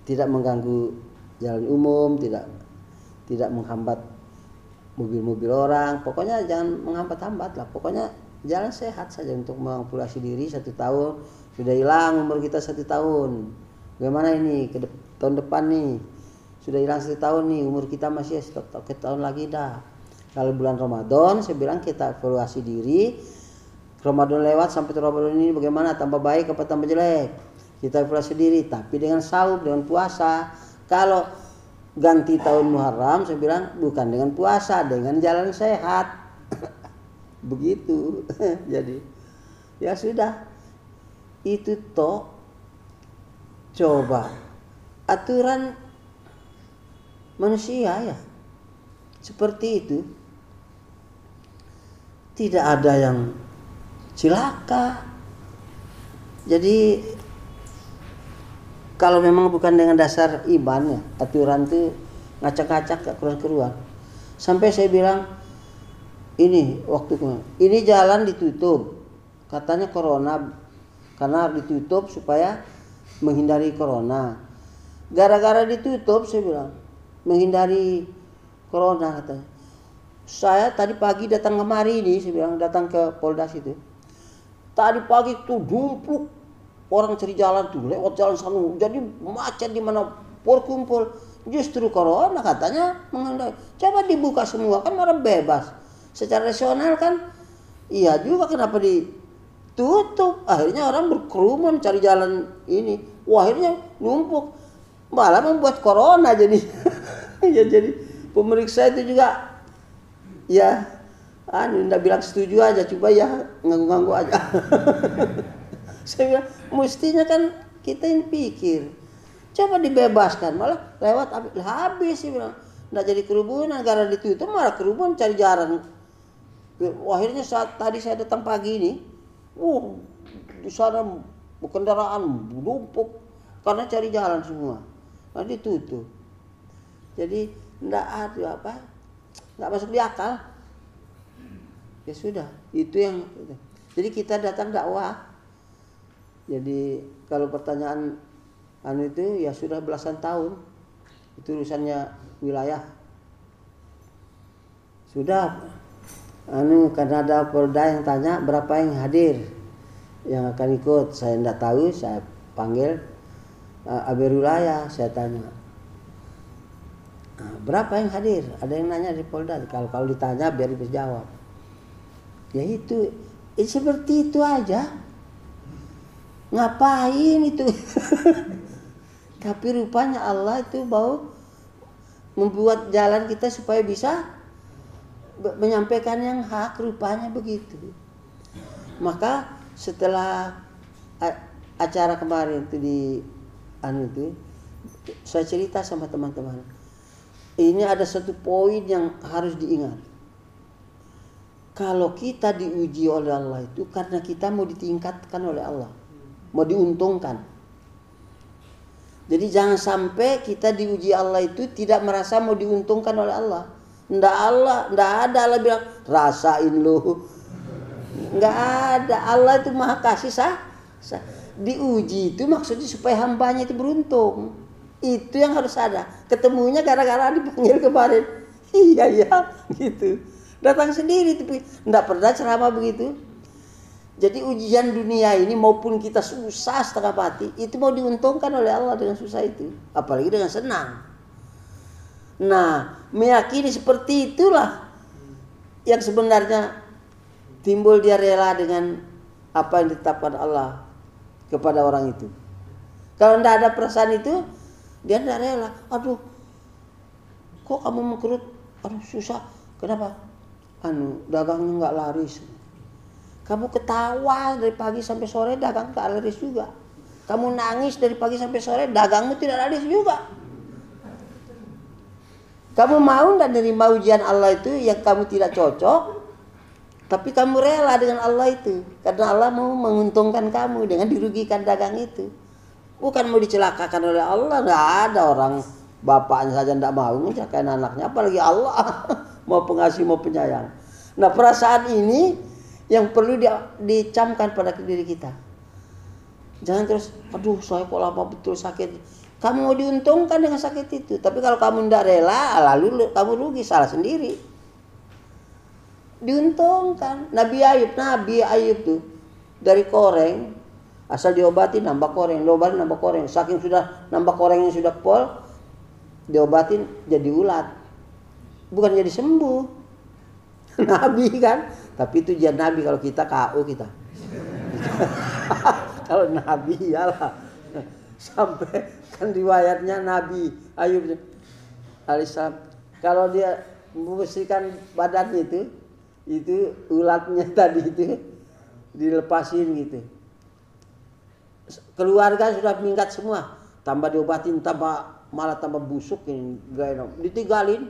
tidak mengganggu jalan umum, tidak menghambat mobil-mobil orang. Pokoknya jangan menghambat-hambat lah. Pokoknya jalan sehat saja untuk mengamputasi diri 1 tahun. Sudah hilang umur kita 1 tahun. Bagaimana ini tahun depan nih? Sudah hilang 1 tahun nih, umur kita masih ke tahun lagi dah. Kalau bulan Ramadan saya bilang kita evaluasi diri. Ramadan lewat sampai Ramadan ini bagaimana, tambah baik apa tambah jelek? Kita evaluasi diri, tapi dengan saum, dengan puasa. Kalau ganti tahun Muharram saya bilang bukan dengan puasa, dengan jalan sehat. Begitu. Jadi ya sudah, itu toh coba aturan manusia ya seperti itu, tidak ada yang cilaka. Jadi kalau memang bukan dengan dasar iman ya, aturan itu ngacak-ngacak gak keruan-keruan. Sampai saya bilang ini ini jalan ditutup, katanya corona, karena ditutup supaya menghindari corona. Gara-gara ditutup saya bilang menghindari corona katanya. Saya tadi pagi datang kemari ini, saya bilang datang ke Poldas itu. Tadi pagi tuh dumpuk orang cari jalan tuh lewat jalan sana, jadi macet di mana berkumpul. Justru corona katanya menghindari. Coba dibuka semua kan orang bebas. Secara rasional kan iya juga, kenapa ditutup? Akhirnya orang berkerumun cari jalan ini. Wah, akhirnya numpuk. Malah membuat corona jadi. Ya jadi pemeriksa itu juga ya enggak bilang setuju aja, coba ya nganggu-nganggu aja. Saya bilang mestinya kan kita yang pikir, coba dibebaskan, malah lewat habis sih bilang. Nggak jadi kerumunan, karena ditutup malah kerumunan cari jalan. Akhirnya saat tadi saya datang pagi ini, di sana kendaraan numpuk karena cari jalan semua. Nah ditutup. Jadi nggak ada nggak masuk di akal. Ya sudah, itu yang. Jadi kita datang dakwah. Jadi kalau pertanyaan itu ya sudah belasan tahun, itu urusannya wilayah. Sudah karena ada Polda yang tanya berapa yang hadir yang akan ikut, saya tidak tahu, saya panggil Abir Wilayah, saya tanya berapa yang hadir, ada yang nanya di Polda. Kalau ditanya biar bisa jawab. Ya itu seperti itu aja. Ngapain itu? Tapi rupanya Allah itu mau membuat jalan kita supaya bisa menyampaikan yang hak, rupanya begitu. Maka setelah acara kemarin itu saya cerita sama teman-teman. Ini ada satu poin yang harus diingat. Kalau kita diuji oleh Allah itu karena kita mau ditingkatkan oleh Allah, mau diuntungkan. Jadi jangan sampai kita diuji Allah itu tidak merasa mau diuntungkan oleh Allah. Nggak ada Allah bilang rasain lu. Nggak ada. Allah itu maha kasih diuji itu maksudnya supaya hambanya itu beruntung. Itu yang harus ada. Ketemunya gara-gara dipanggil kemarin. Iya gitu. Datang sendiri tapi nggak pernah ceramah begitu. Jadi ujian dunia ini maupun kita susah setengah mati, itu mau diuntungkan oleh Allah dengan susah itu, apalagi dengan senang. Nah, meyakini seperti itulah yang sebenarnya timbul dia rela dengan apa yang ditetapkan Allah kepada orang itu. Kalau tidak ada perasaan itu, dia tidak rela. Aduh, kok kamu mengkerut? Aduh susah. Kenapa? Dagangnya nggak laris. Kamu ketawa dari pagi sampai sore, dagang tak laris juga. Kamu nangis dari pagi sampai sore, dagangmu tidak laris juga. Kamu mau dan nerima ujian Allah itu yang kamu tidak cocok, tapi kamu rela dengan Allah itu, karena Allah mau menguntungkan kamu dengan dirugikan dagang itu. Bukan mau dicelakakan oleh Allah. Nggak ada orang bapaknya saja tidak mau mencelakakan anaknya, apalagi Allah mau pengasih mau penyayang. Nah perasaan ini yang perlu dicamkan pada diri kita. Jangan terus, aduh saya kok lama betul sakit. Kamu mau diuntungkan dengan sakit itu. Tapi kalau kamu tidak rela, lalu kamu rugi, salah sendiri. Diuntungkan. Nabi Ayub tuh dari koreng, asal diobati nambah koreng, diobatin nambah koreng. Saking sudah nambah korengnya sudah pol, diobatin jadi ulat. Bukan jadi sembuh. Nabi kan. Tapi itu dia Nabi, kalau kita KO kita. Kalau Nabi iyalah. Sampai kan riwayatnya Nabi Ayub alaihissalam, kalau dia membersihkan badannya itu ulatnya tadi itu dilepasin gitu. Keluarga sudah minggat semua, tambah diobatin, malah tambah busuk ini, gak enak, ditinggalin.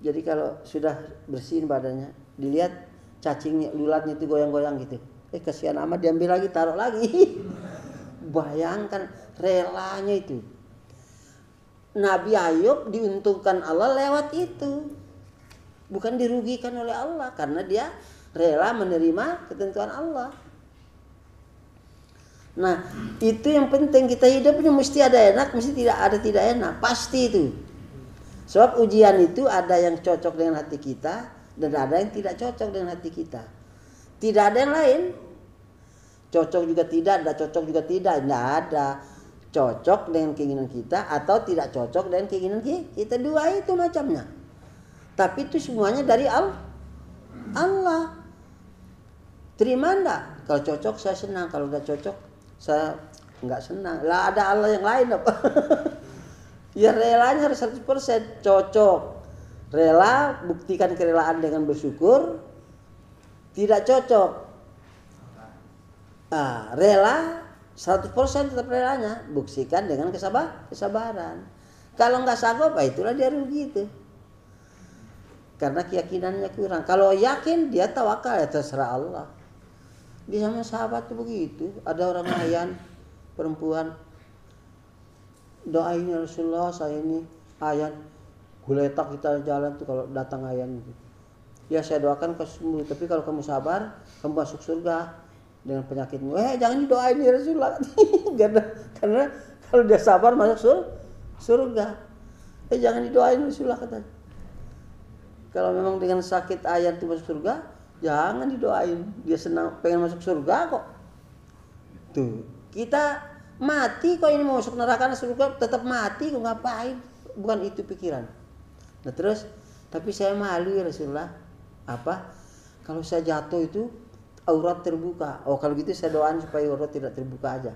Jadi kalau sudah bersihin badannya, dilihat cacingnya, ulatnya itu goyang-goyang gitu. Kasihan amat, diambil lagi, taruh lagi. Bayangkan relanya itu. Nabi Ayub diuntungkan Allah lewat itu. Bukan dirugikan oleh Allah, karena dia rela menerima ketentuan Allah. Nah, itu yang penting, kita hidupnya mesti ada enak, mesti tidak enak, pasti itu. Sebab ujian itu ada yang cocok dengan hati kita dan ada yang tidak cocok dengan hati kita. Tidak ada yang lain. Cocok juga tidak, tidak cocok juga tidak ada. Cocok dengan keinginan kita atau tidak cocok dengan keinginan kita. Dua itu macamnya. Tapi itu semuanya dari Allah. Terima enggak? Kalau cocok saya senang, kalau tidak cocok saya enggak senang. Lah ada Allah yang lain apa? Ya relanya harus 100% cocok. Rela, buktikan kerelaan dengan bersyukur. Tidak cocok. Rela 100% tetap relanya, buktikan dengan kesabaran. Kalau nggak sanggup, itulah dia rugi itu. Karena keyakinannya kurang. Kalau yakin, dia tawakal, ya terserah Allah. Di sama sahabat tuh begitu. Ada orang ayan, perempuan, doain ya Rasulullah, saya ini ayan, guletak kita jalan tuh kalau datang ayan gitu. Ya saya doakan kau sembuh, tapi kalau kamu sabar, kamu masuk surga dengan penyakitmu. Jangan didoain ya Rasulullah. karena kalau dia sabar masuk surga. Jangan didoain Rasulullah katanya. Kalau memang dengan sakit ayan itu masuk surga, jangan didoain. Dia senang pengen masuk surga kok. Tuh, kita mati kok ini mau masuk neraka surga tetap mati kok, ngapain? Bukan itu pikiran. Nah terus, tapi saya malu ya Rasulullah. Apa? Kalau saya jatuh itu aurat terbuka. Kalau gitu saya doain supaya aurat tidak terbuka aja.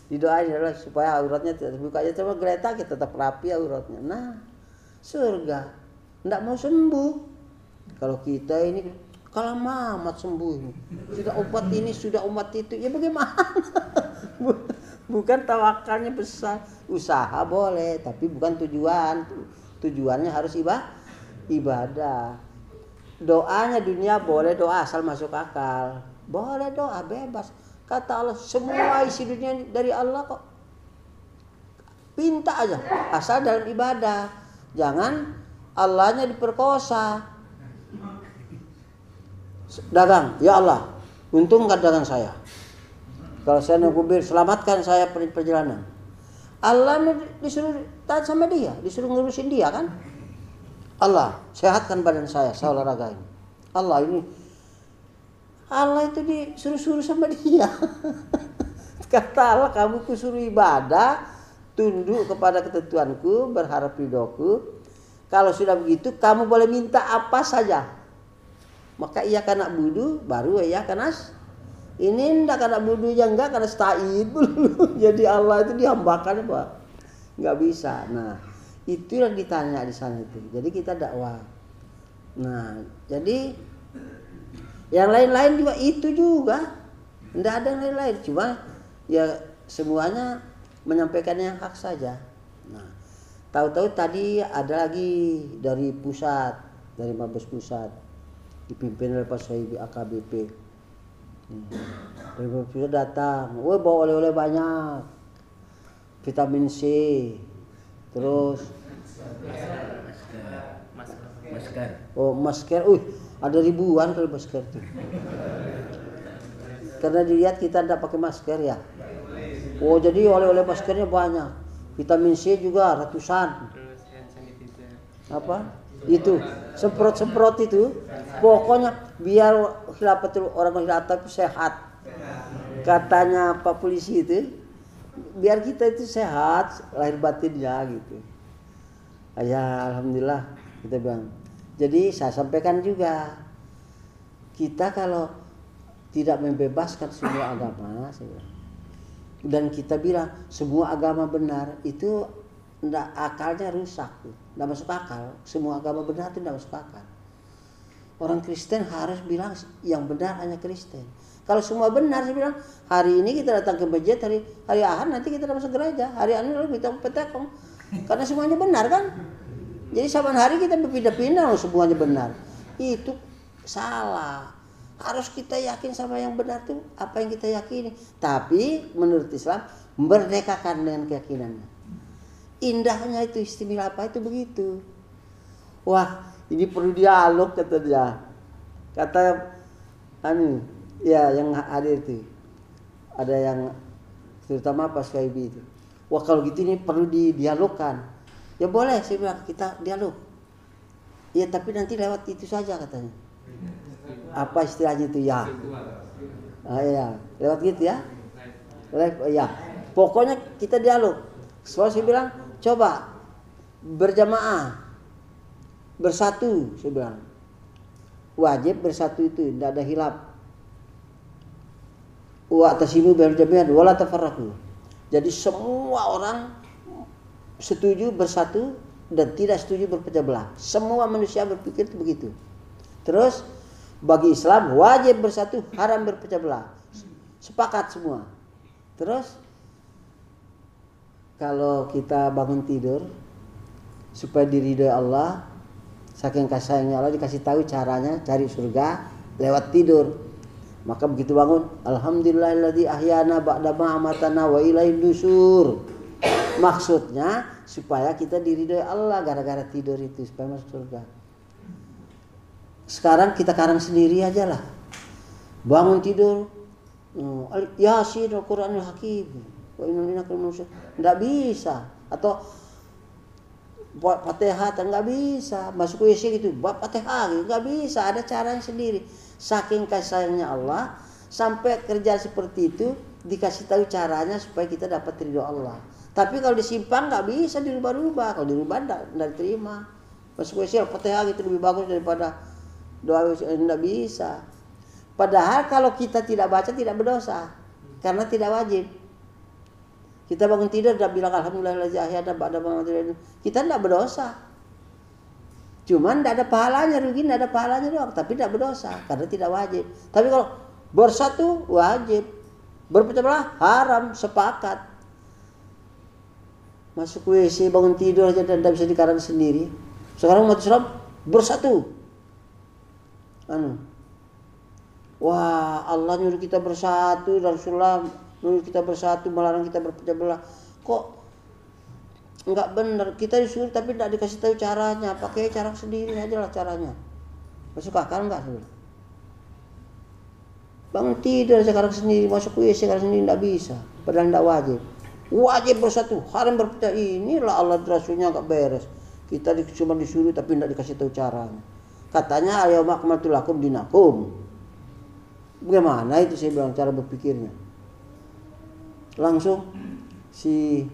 Didoain adalah supaya auratnya tidak terbuka aja. Coba geletak kita tetap rapi auratnya. Nah, surga. Nggak mau sembuh. Kalau kita ini kalau mamat sembuh ini. Sudah obat ini, sudah obat itu. Ya bagaimana? Bukan tawakalnya besar. Usaha boleh, tapi bukan tujuan. Tujuannya harus ibadah. Doanya dunia boleh doa asal masuk akal. Boleh doa bebas. Kata Allah semua isi dunia dari Allah kok. Pinta aja asal dalam ibadah. Jangan Allahnya diperkosa. Dagang, ya Allah, untungkan dagang saya. Kalau saya nakubir, selamatkan saya perjalanan. Allah disuruh taat sama dia, disuruh ngurusin dia kan. Allah, sehatkan badan saya olahragain. Allah itu disuruh-suruh sama dia. Kata Allah, kamu kusuruh ibadah, tunduk kepada ketentuanku, berharap ridhoku. Kalau sudah begitu, kamu boleh minta apa saja. Maka ia kana budu, baru ia kanas. Ini ndak kana budu yang enggak, karena sta'id dulu. Jadi Allah itu dihambakan apa? Enggak bisa. Nah, itu yang ditanya di sana itu. Jadi kita dakwah. Nah, jadi yang lain-lain juga itu juga. Tidak ada yang lain-lain. Cuma ya semuanya menyampaikan yang hak saja. Nah, tahu-tahu tadi ada lagi dari pusat, dari Mabes Pusat, dipimpin oleh Pak Sohibi AKBP. Dari Mabes Pusat datang, bawa oleh-oleh banyak, vitamin C, terus masker. Masker. Ada ribuan kali masker tuh. Karena dilihat kita tidak pakai masker ya. Oh jadi oleh-oleh maskernya banyak. Vitamin C juga ratusan. Terus hand sanitizer. Apa? Itu semprot-semprot itu. Pokoknya biar khilafatul orang khilafah itu sehat. Katanya Pak Polisi itu, biar kita itu sehat lahir batinnya gitu. Ya alhamdulillah kita bilang. Jadi saya sampaikan juga, kita kalau tidak membebaskan semua agama, dan kita bilang semua agama benar, itu ndak, akalnya rusak, ndak masuk akal. Semua agama benar itu ndak masuk akal. Orang Kristen harus bilang yang benar hanya Kristen. Kalau semua benar, saya bilang hari ini kita datang ke masjid, hari Ahad nanti kita masuk gereja, hari ini lalu kita petekong, karena semuanya benar kan. Jadi saban hari kita berpindah-pindah, semuanya benar. Itu salah. Harus kita yakin sama yang benar tuh apa yang kita yakini. Tapi menurut Islam merdekakan dengan keyakinannya. Indahnya itu istimewa apa itu begitu. Wah ini perlu dialog kata dia. Kata ya yang hadir itu ada yang terutama pas KIB itu. Wah kalau gitu ini perlu didialogkan. Ya boleh saya bilang kita dialog. Ya tapi nanti lewat itu saja katanya. Apa istilahnya itu ya? Ya lewat gitu ya. Ya pokoknya kita dialog. Soalnya saya bilang coba berjamaah bersatu, saya bilang wajib bersatu itu tidak ada hilaf. Wa tasimu bil jami'an wala tafarraqu. Jadi semua orang setuju bersatu dan tidak setuju berpecah belah. Semua manusia berpikir itu begitu. Terus bagi Islam wajib bersatu, haram berpecah belah. Sepakat semua. Terus kalau kita bangun tidur supaya diridhoi Allah, saking kasih sayangnya Allah dikasih tahu caranya cari surga lewat tidur. Maka begitu bangun, alhamdulillahilladzi ahyana ba'da ma amatana wa ilaihi nusur. Maksudnya supaya kita diridhoi Allah gara-gara tidur itu supaya masuk surga. Sekarang kita karang sendiri aja lah. Bangun tidur, Yasin Al-Quranul Hakim, wa inna manusia, nggak bisa. Atau Fatihah nggak bisa. Masuk WC gitu, Fatihah nggak bisa. Ada caranya sendiri. Saking kasih sayangnya Allah, sampai kerja seperti itu dikasih tahu caranya supaya kita dapat ridho Allah. Tapi kalau disimpang nggak bisa dirubah-rubah. Kalau dirubah nggak diterima. Masuk WC Fatihah gitu lebih bagus daripada doa tidak bisa. Padahal kalau kita tidak baca tidak berdosa karena tidak wajib. Kita bangun tidur tidak bilang alhamdulillahilladzi ahyana ba'da ma amatana, kita tidak berdosa. Cuman tidak ada pahalanya, rugi tidak ada pahalanya doang, tapi tidak berdosa karena tidak wajib. Tapi kalau bersatu wajib, berpecah belah haram, sepakat. Masuk WC bangun tidur aja dan tidak bisa dikarang sendiri. Sekarang umat Islam bersatu. Wah Allah nyuruh kita bersatu, Rasulullah nyuruh kita bersatu, melarang kita berpecah belah. Kok enggak benar? Kita disuruh tapi tidak dikasih tahu caranya. Pakai cara sendiri aja lah caranya. Masuk akal enggak? Bangun tidur sekarang sendiri, masuk WC sekarang sendiri tidak bisa. Padahal tidak wajib. Wajib bersatu, haram berpecah. Inilah Allah Rasulnya enggak beres. Kita cuma disuruh tapi tidak dikasih tahu caranya. Katanya al-yauma akmaltu lakum dinakum. Bagaimana itu saya bilang cara berpikirnya? Langsung si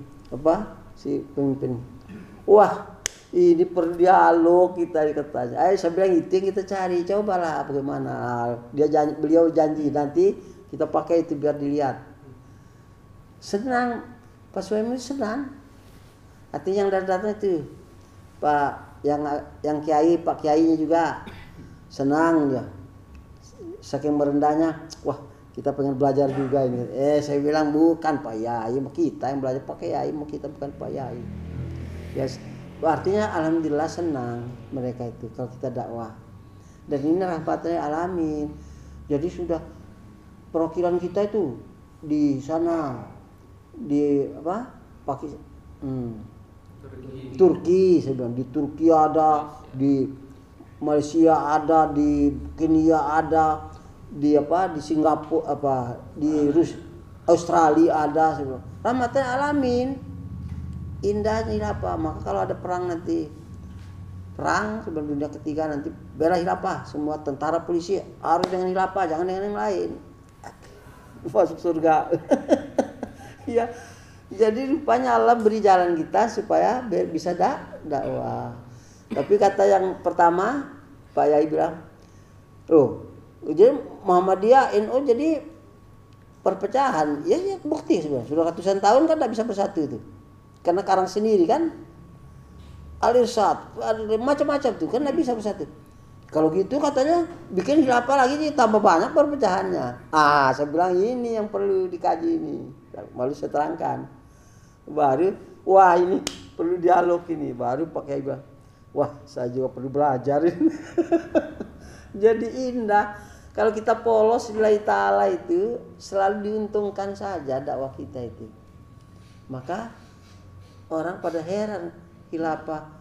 pemimpin. Wah, ini perlu dialog kita katanya. Saya bilang itu yang kita cari. Cobalah bagaimana. Beliau janji nanti kita pakai itu biar dilihat. Senang. Pak Suhaimi senang. Artinya yang datang itu Pak yang kiai, Pak kiainya juga senang dia. Saking merendahnya, wah kita pengen belajar juga ini. Saya bilang bukan Pak Yai, kita yang belajar Pak Yai, kita bukan Pak Yai. Ya, artinya alhamdulillah senang mereka itu kalau kita dakwah. Dan ini rahmatnya alamin. Jadi sudah perwakilan kita itu di sana di Turki, saya bilang di Turki ada, di Malaysia ada, di Kenya ada, di Singapura di Australia ada sebelum rahmatan alamin. Indahnya hilafah. Maka kalau ada perang nanti, perang sebelum dunia ketiga nanti bela hilafah, semua tentara polisi harus dengan hilafah, jangan dengan yang lain. Masuk surga. Ya. Jadi rupanya Allah beri jalan kita supaya bisa dakwah. Tapi kata yang pertama Pak Yai bilang, jadi Muhammadiyah NU jadi perpecahan. Ya bukti sebenarnya. Sudah ratusan tahun kan tidak bisa bersatu itu. Karena karang sendiri kan. Al-Irsad, macam-macam tuh kan tidak bisa bersatu. Kalau gitu katanya bikin hilafah lagi tambah banyak perpecahannya. Saya bilang ini yang perlu dikaji ini. Malu saya terangkan. Baru wah ini perlu dialog ini. Baru pakai bilang, wah saya juga perlu belajar. Jadi indah. Kalau kita polos lillahi ta'ala itu selalu diuntungkan saja dakwah kita itu. Maka orang pada heran, khilafah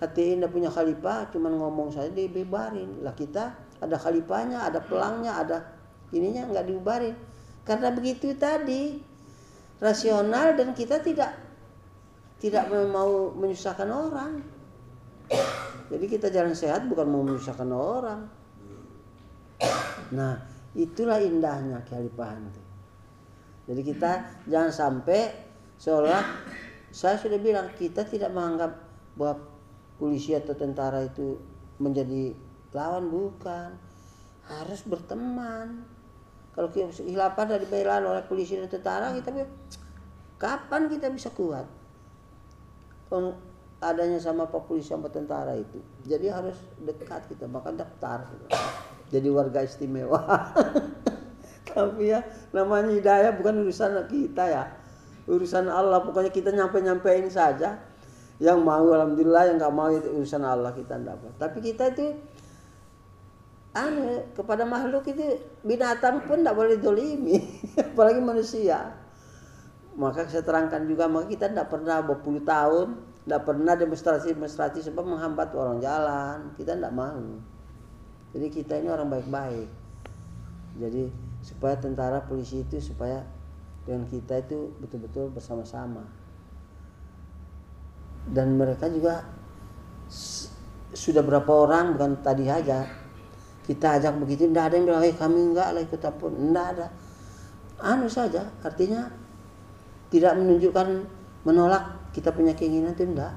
HTI tidak punya khalifah, cuman ngomong saja dibebarin. Lah kita ada khalifahnya, ada pelangnya, ada ininya nggak dibebarin. Karena begitu tadi rasional dan kita tidak mau menyusahkan orang. Jadi kita jalan sehat bukan mau menyusahkan orang. Nah, itulah indahnya kekhalifahan itu. Jadi kita jangan sampai seolah saya sudah bilang kita tidak menganggap bahwa polisi atau tentara itu menjadi lawan, bukan. Harus berteman. Kalau khilafah dari dibelaan oleh polisi dan tentara, kita kapan kita bisa kuat? Adanya sama Pak polisi sama tentara itu. Jadi harus dekat kita, bahkan daftar gitu. Jadi warga istimewa. Tapi ya namanya hidayah bukan urusan kita ya. Urusan Allah, pokoknya kita nyampein saja. Yang mau alhamdulillah, yang enggak mau itu urusan Allah, kita enggak apa. Tapi kita itu kepada makhluk itu binatang pun enggak boleh dolimi, apalagi manusia. Maka saya terangkan juga, maka kita enggak pernah berpuluh tahun, enggak pernah demonstrasi sebab menghambat orang jalan. Kita enggak mau. Jadi kita ini orang baik-baik. Jadi supaya tentara polisi itu supaya dengan kita itu betul-betul bersama-sama. Dan mereka juga sudah berapa orang, bukan tadi aja kita ajak begitu, tidak ada yang bilang kami enggak lah ikut apa, tidak ada. Saja, artinya tidak menunjukkan menolak kita punya keinginan itu, tidak.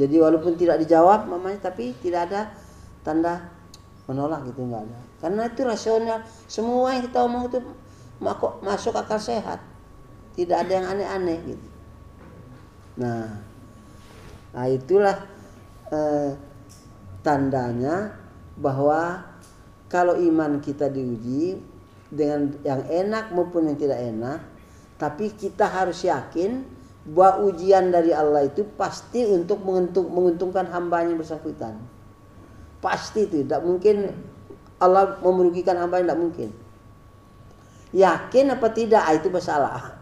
Jadi walaupun tidak dijawab mamanya, tapi tidak ada tanda menolak gitu, enggak ada. Karena itu rasional, semua yang kita omong itu masuk akal sehat, tidak ada yang aneh-aneh gitu. Nah itulah tandanya bahwa kalau iman kita diuji dengan yang enak maupun yang tidak enak, tapi kita harus yakin bahwa ujian dari Allah itu pasti untuk menguntungkan hambanya yang bersangkutan. Pasti itu, tidak mungkin Allah merugikan hamba, tidak mungkin. Yakin apa tidak, itu masalah.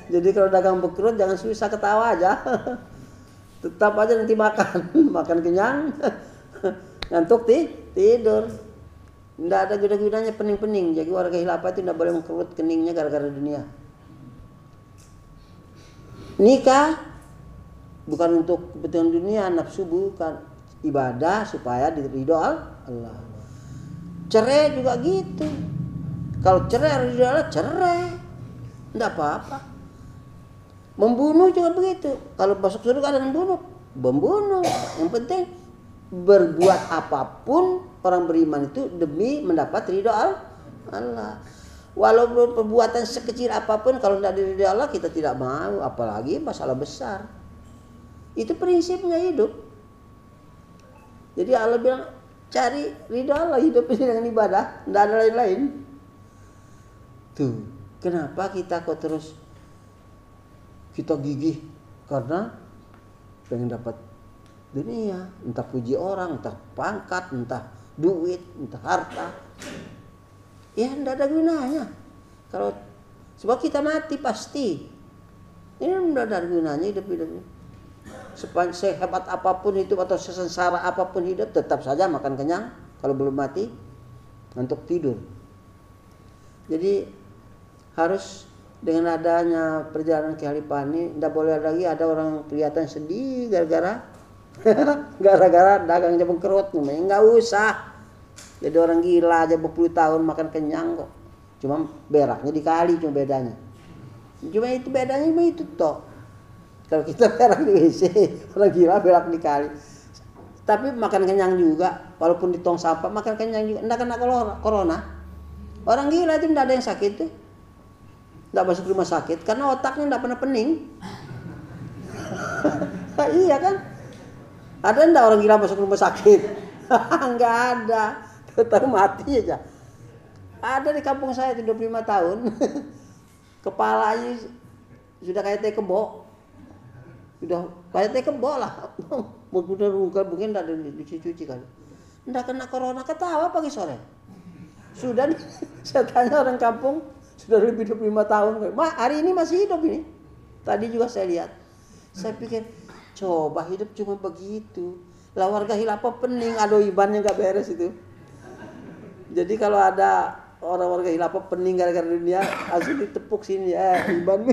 Jadi kalau dagang bekerut jangan susah, ketawa aja. Tetap aja nanti makan kenyang, ngantuk tidur. Tidak ada guna-gunanya pening-pening. Jadi warga khilafah itu tidak boleh mengkerut keningnya gara-gara dunia. Nikah bukan untuk kepentingan dunia, nafsu bukan. Ibadah supaya diridho Allah. Cerai juga gitu. Kalau cerai ridho Allah, cerai. Tidak apa-apa. Membunuh juga begitu. Kalau masuk surga ada membunuh. Yang penting berbuat apapun orang beriman itu demi mendapat ridho Allah. Walaupun perbuatan sekecil apapun, kalau tidak diridho Allah kita tidak mau, apalagi masalah besar. Itu prinsipnya hidup. Jadi Allah bilang cari ridho Allah, hidup ini dengan ibadah, tidak ada lain-lain. Tuh, kenapa kita kok terus kita gigih karena pengen dapat dunia, entah puji orang, entah pangkat, entah duit, entah harta. Ya tidak ada gunanya. Kalau sebab kita mati pasti. Ini tidak ada gunanya hidup ini. Sehebat apapun itu atau sesengsara apapun hidup, tetap saja makan kenyang. Kalau belum mati, ngantuk tidur. Jadi harus dengan adanya perjalanan kekhalifahan ini tidak boleh lagi ada orang kelihatan sedih gara-gara gara-gara dagangnya bengkerut. Nggak usah jadi orang gila aja berpuluh tahun makan kenyang kok, cuma beraknya dikali, cuma bedanya, cuma itu bedanya, cuma itu toh. Kalau kita berak di WC, orang gila berak dikali, tapi makan kenyang juga, walaupun di tong sampah makan kenyang juga, nggak kena corona. Orang gila itu nggak ada yang sakit tuh, nggak masuk rumah sakit karena otaknya nggak pernah pening. Iya kan? Ada nggak orang gila masuk rumah sakit? Nggak ada, tetap mati aja. Ada di kampung saya 25 tahun, kepalanya sudah kayak teh kebo, sudah kayak teh kebo lah. Mungkin nggak ada dicuci kali, nggak kena corona, ketawa pagi sore. Sudah saya tanya orang kampung, sudah lebih 25 tahun. Hari ini masih hidup ini. Tadi juga saya lihat. Saya pikir, coba hidup cuma begitu. Lah warga khilafah pening, aduh ibannya nggak beres itu. Jadi kalau ada orang warga khilafah pening gara-gara dunia, asli ditepuk sini, iban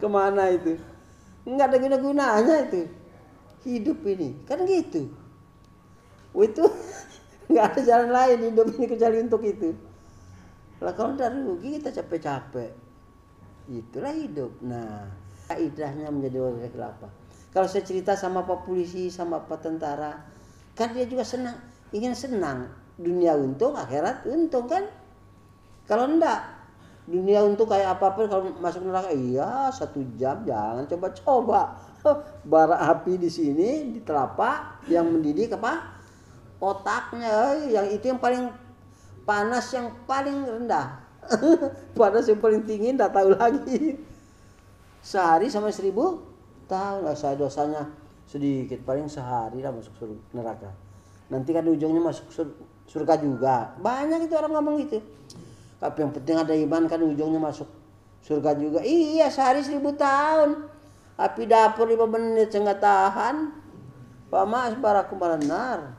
kemana itu? Nggak ada guna-gunanya itu. Hidup ini, kan gitu. Itu nggak ada jalan lain hidup ini kecuali untuk itu. Lah kalau udah rugi kita capek-capek, itulah hidup. Nah, kaidahnya menjadi warga khilafah. Kalau saya cerita sama pak polisi, sama pak tentara, kan dia juga senang, ingin senang. Dunia untung, akhirat untung kan? Kalau enggak, dunia untung kayak apapun kalau masuk neraka, iya 1 jam, jangan coba-coba. Bara api di sini, di telapak, yang mendidih apa? Otaknya, yang itu yang paling panas, yang paling rendah. Panas yang paling tinggi enggak tahu lagi. Sehari sama 1000 tahun. Saya dosanya sedikit, paling sehari lah masuk neraka. Nanti kan ujungnya masuk surga juga. Banyak itu orang ngomong gitu. Tapi yang penting ada iman, kan ujungnya masuk surga juga. Iya, sehari 1000 tahun. Api dapur 5 menit saya nggak tahan. Fama asbarakum nar.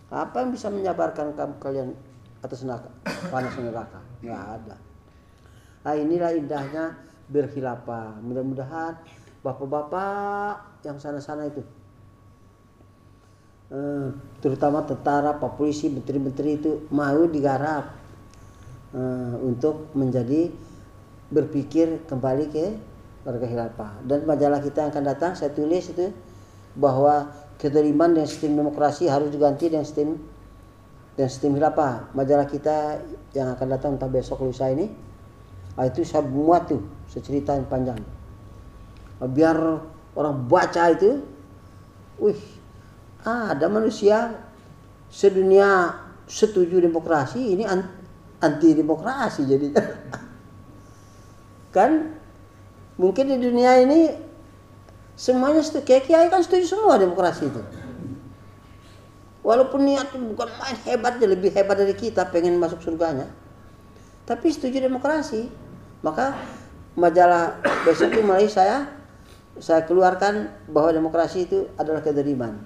Apa yang bisa menyabarkan kalian atas panas neraka? Nggak ada. Nah, inilah indahnya berkhilafah. Mudah-mudahan bapak-bapak yang sana-sana itu, terutama tentara, pak polisi, menteri-menteri itu mau digarap untuk menjadi berpikir kembali ke warga khilafah. Dan majalah kita yang akan datang saya tulis itu bahwa keteriman dan sistem demokrasi harus diganti dengan sistem khilafah. Majalah kita yang akan datang entah besok lusa ini, itu saya muat tuh, saya ceritain panjang. Biar orang baca itu, ada manusia sedunia setuju demokrasi, ini anti demokrasi jadi. Kan mungkin di dunia ini semuanya setuju, kayak kiai kan setuju semua demokrasi itu. Walaupun niatnya bukan main hebat, lebih hebat dari kita, pengen masuk surganya, tapi setuju demokrasi. Maka majalah besok itu mulai saya keluarkan bahwa demokrasi itu adalah kederiman.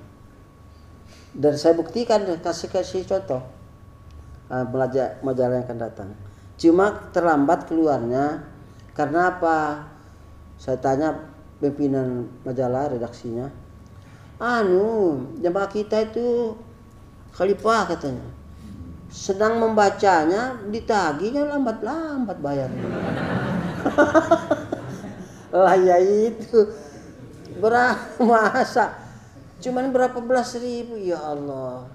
Dan saya buktikan, kasih contoh majalah yang akan datang. Cuma terlambat keluarnya karena apa? Saya tanya pimpinan majalah, redaksinya, jamaah kita itu khalifah katanya, sedang membacanya, ditagihnya lambat-lambat bayarnya. Lah ya itu masa cuman berapa belas ribu, ya Allah,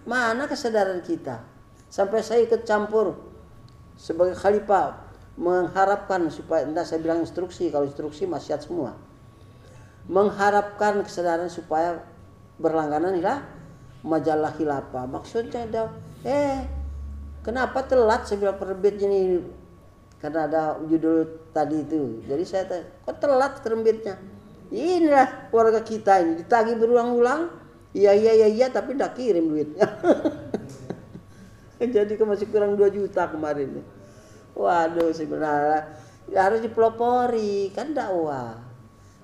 mana kesadaran kita? Sampai saya ikut campur sebagai khalifah, mengharapkan supaya, saya bilang instruksi, kalau instruksi maksiat semua, mengharapkan kesadaran supaya berlangganan lah majalah khilafah. Maksudnya kenapa telat? Saya bilang penerbitnya ini karena ada judul tadi itu, jadi saya tanya, kok telat terbitnya? Inilah warga kita ini ditagih berulang-ulang, iya tapi nggak kirim duitnya. Jadi masih kurang 2 juta kemarin. Waduh, sebenarnya harus dipelopori, kan dakwah.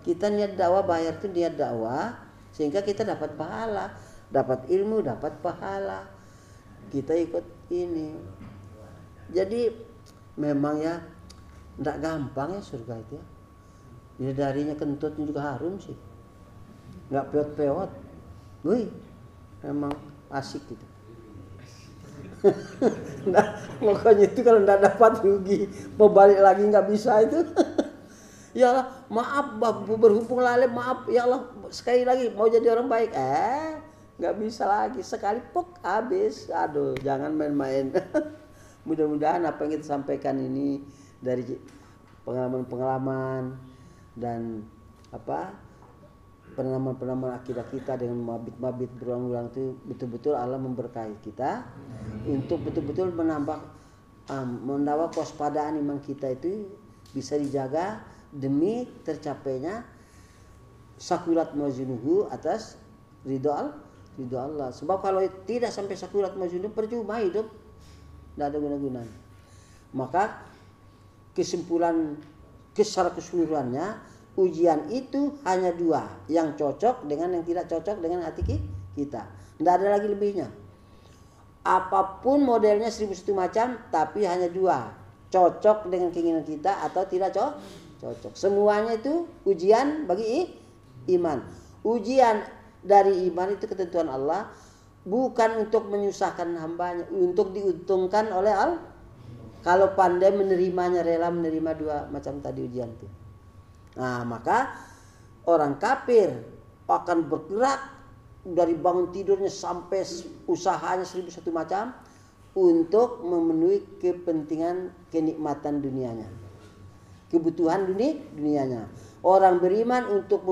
Kita niat dakwah, bayar tuh niat dakwah, sehingga kita dapat pahala, dapat ilmu, dapat pahala. Kita ikut ini. Jadi memang ya, Nggak gampang ya surga itu ya. Bidadarinya kentutnya juga harum sih. Nggak peot-peot. Wih, emang asik gitu. Nah, pokoknya itu kalau nggak dapat rugi. Mau balik lagi nggak bisa itu. Ya Allah, maaf berhubung lalai, maaf ya Allah, sekali lagi mau jadi orang baik. Nggak bisa lagi. Sekali pok habis. Aduh, jangan main-main. Mudah-mudahan apa yang kita sampaikan ini dari pengalaman-pengalaman dan penanaman akidah kita dengan mabit-mabit berulang-ulang itu betul-betul Allah memberkahi kita untuk betul-betul menambah kewaspadaan iman kita itu bisa dijaga demi tercapainya sakurat mazunuhu atas ridho Allah. Sebab kalau tidak sampai sakurat mazunuhu percuma hidup, tidak ada guna-gunanya. Maka kesimpulan secara keseluruhannya ujian itu hanya dua, yang cocok dengan yang tidak cocok dengan hati kita. Tidak ada lagi lebihnya. Apapun modelnya 1001 macam, tapi hanya dua, cocok dengan keinginan kita atau tidak cocok. Semuanya itu ujian bagi iman. Ujian dari iman itu ketentuan Allah, bukan untuk menyusahkan hambanya, untuk diuntungkan oleh Allah. Kalau pandai menerimanya, rela menerima dua macam tadi ujian itu. Nah, maka orang kafir akan bergerak dari bangun tidurnya sampai usahanya 1001 macam untuk memenuhi kepentingan kenikmatan dunianya, kebutuhan dunianya. Orang beriman untuk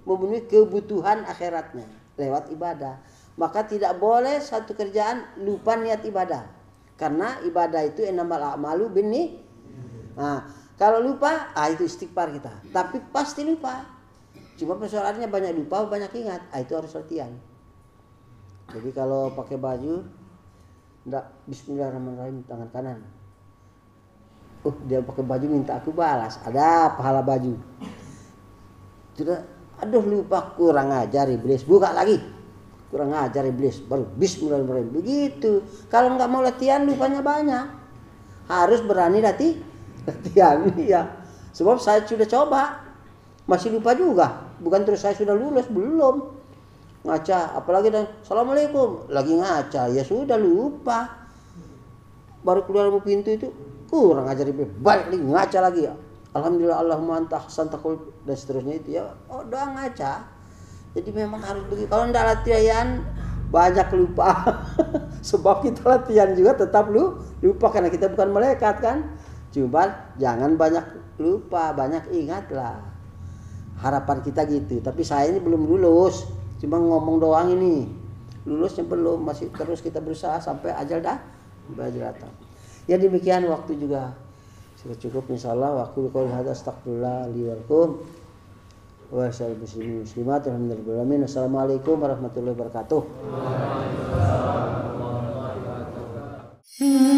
memenuhi kebutuhan akhiratnya lewat ibadah. Maka tidak boleh satu kerjaan lupa niat ibadah. Karena ibadah itu innamal a'malu binniyat. Nah, kalau lupa, itu istighfar kita. Tapi pasti lupa. Cuma persoalannya banyak lupa, banyak ingat. Itu harus latihan. Jadi kalau pakai baju, enggak bismillahirrahmanirrahim tangan kanan. Dia pakai baju minta aku balas. Ada pahala baju. Sudah, aduh lupa, kurang ajar iblis. Buka lagi. Kurang ajar iblis, baru bismillahirrahmanirrahim. Begitu. Kalau nggak mau latihan lupanya banyak. Harus berani latihan ya. Sebab saya sudah coba masih lupa juga. Bukan terus saya sudah lulus, belum. Ngaca, apalagi dan assalamualaikum lagi ngaca, ya sudah lupa. Baru keluar dari pintu itu kurang ajar iblis, balik lagi ngaca lagi ya. Alhamdulillah Allahumma anta ahsanta qul dan seterusnya itu ya. Doa ngaca. Jadi memang harus begitu. Kalau tidak latihan banyak lupa. Sebab kita latihan juga tetap lupa karena kita bukan malaikat kan. Cuma jangan banyak lupa, banyak ingatlah. Harapan kita gitu. Tapi saya ini belum lulus. Cuma ngomong doang ini. Lulusnya belum, masih terus kita berusaha sampai ajal datang. Ya demikian waktu juga sudah cukup insyaallah. Waktu qouli hadza astagfirullah li wa lakum. Wassalamualaikum warahmatullahi wabarakatuh. Alhamdulillah. Assalamualaikum warahmatullahi wabarakatuh.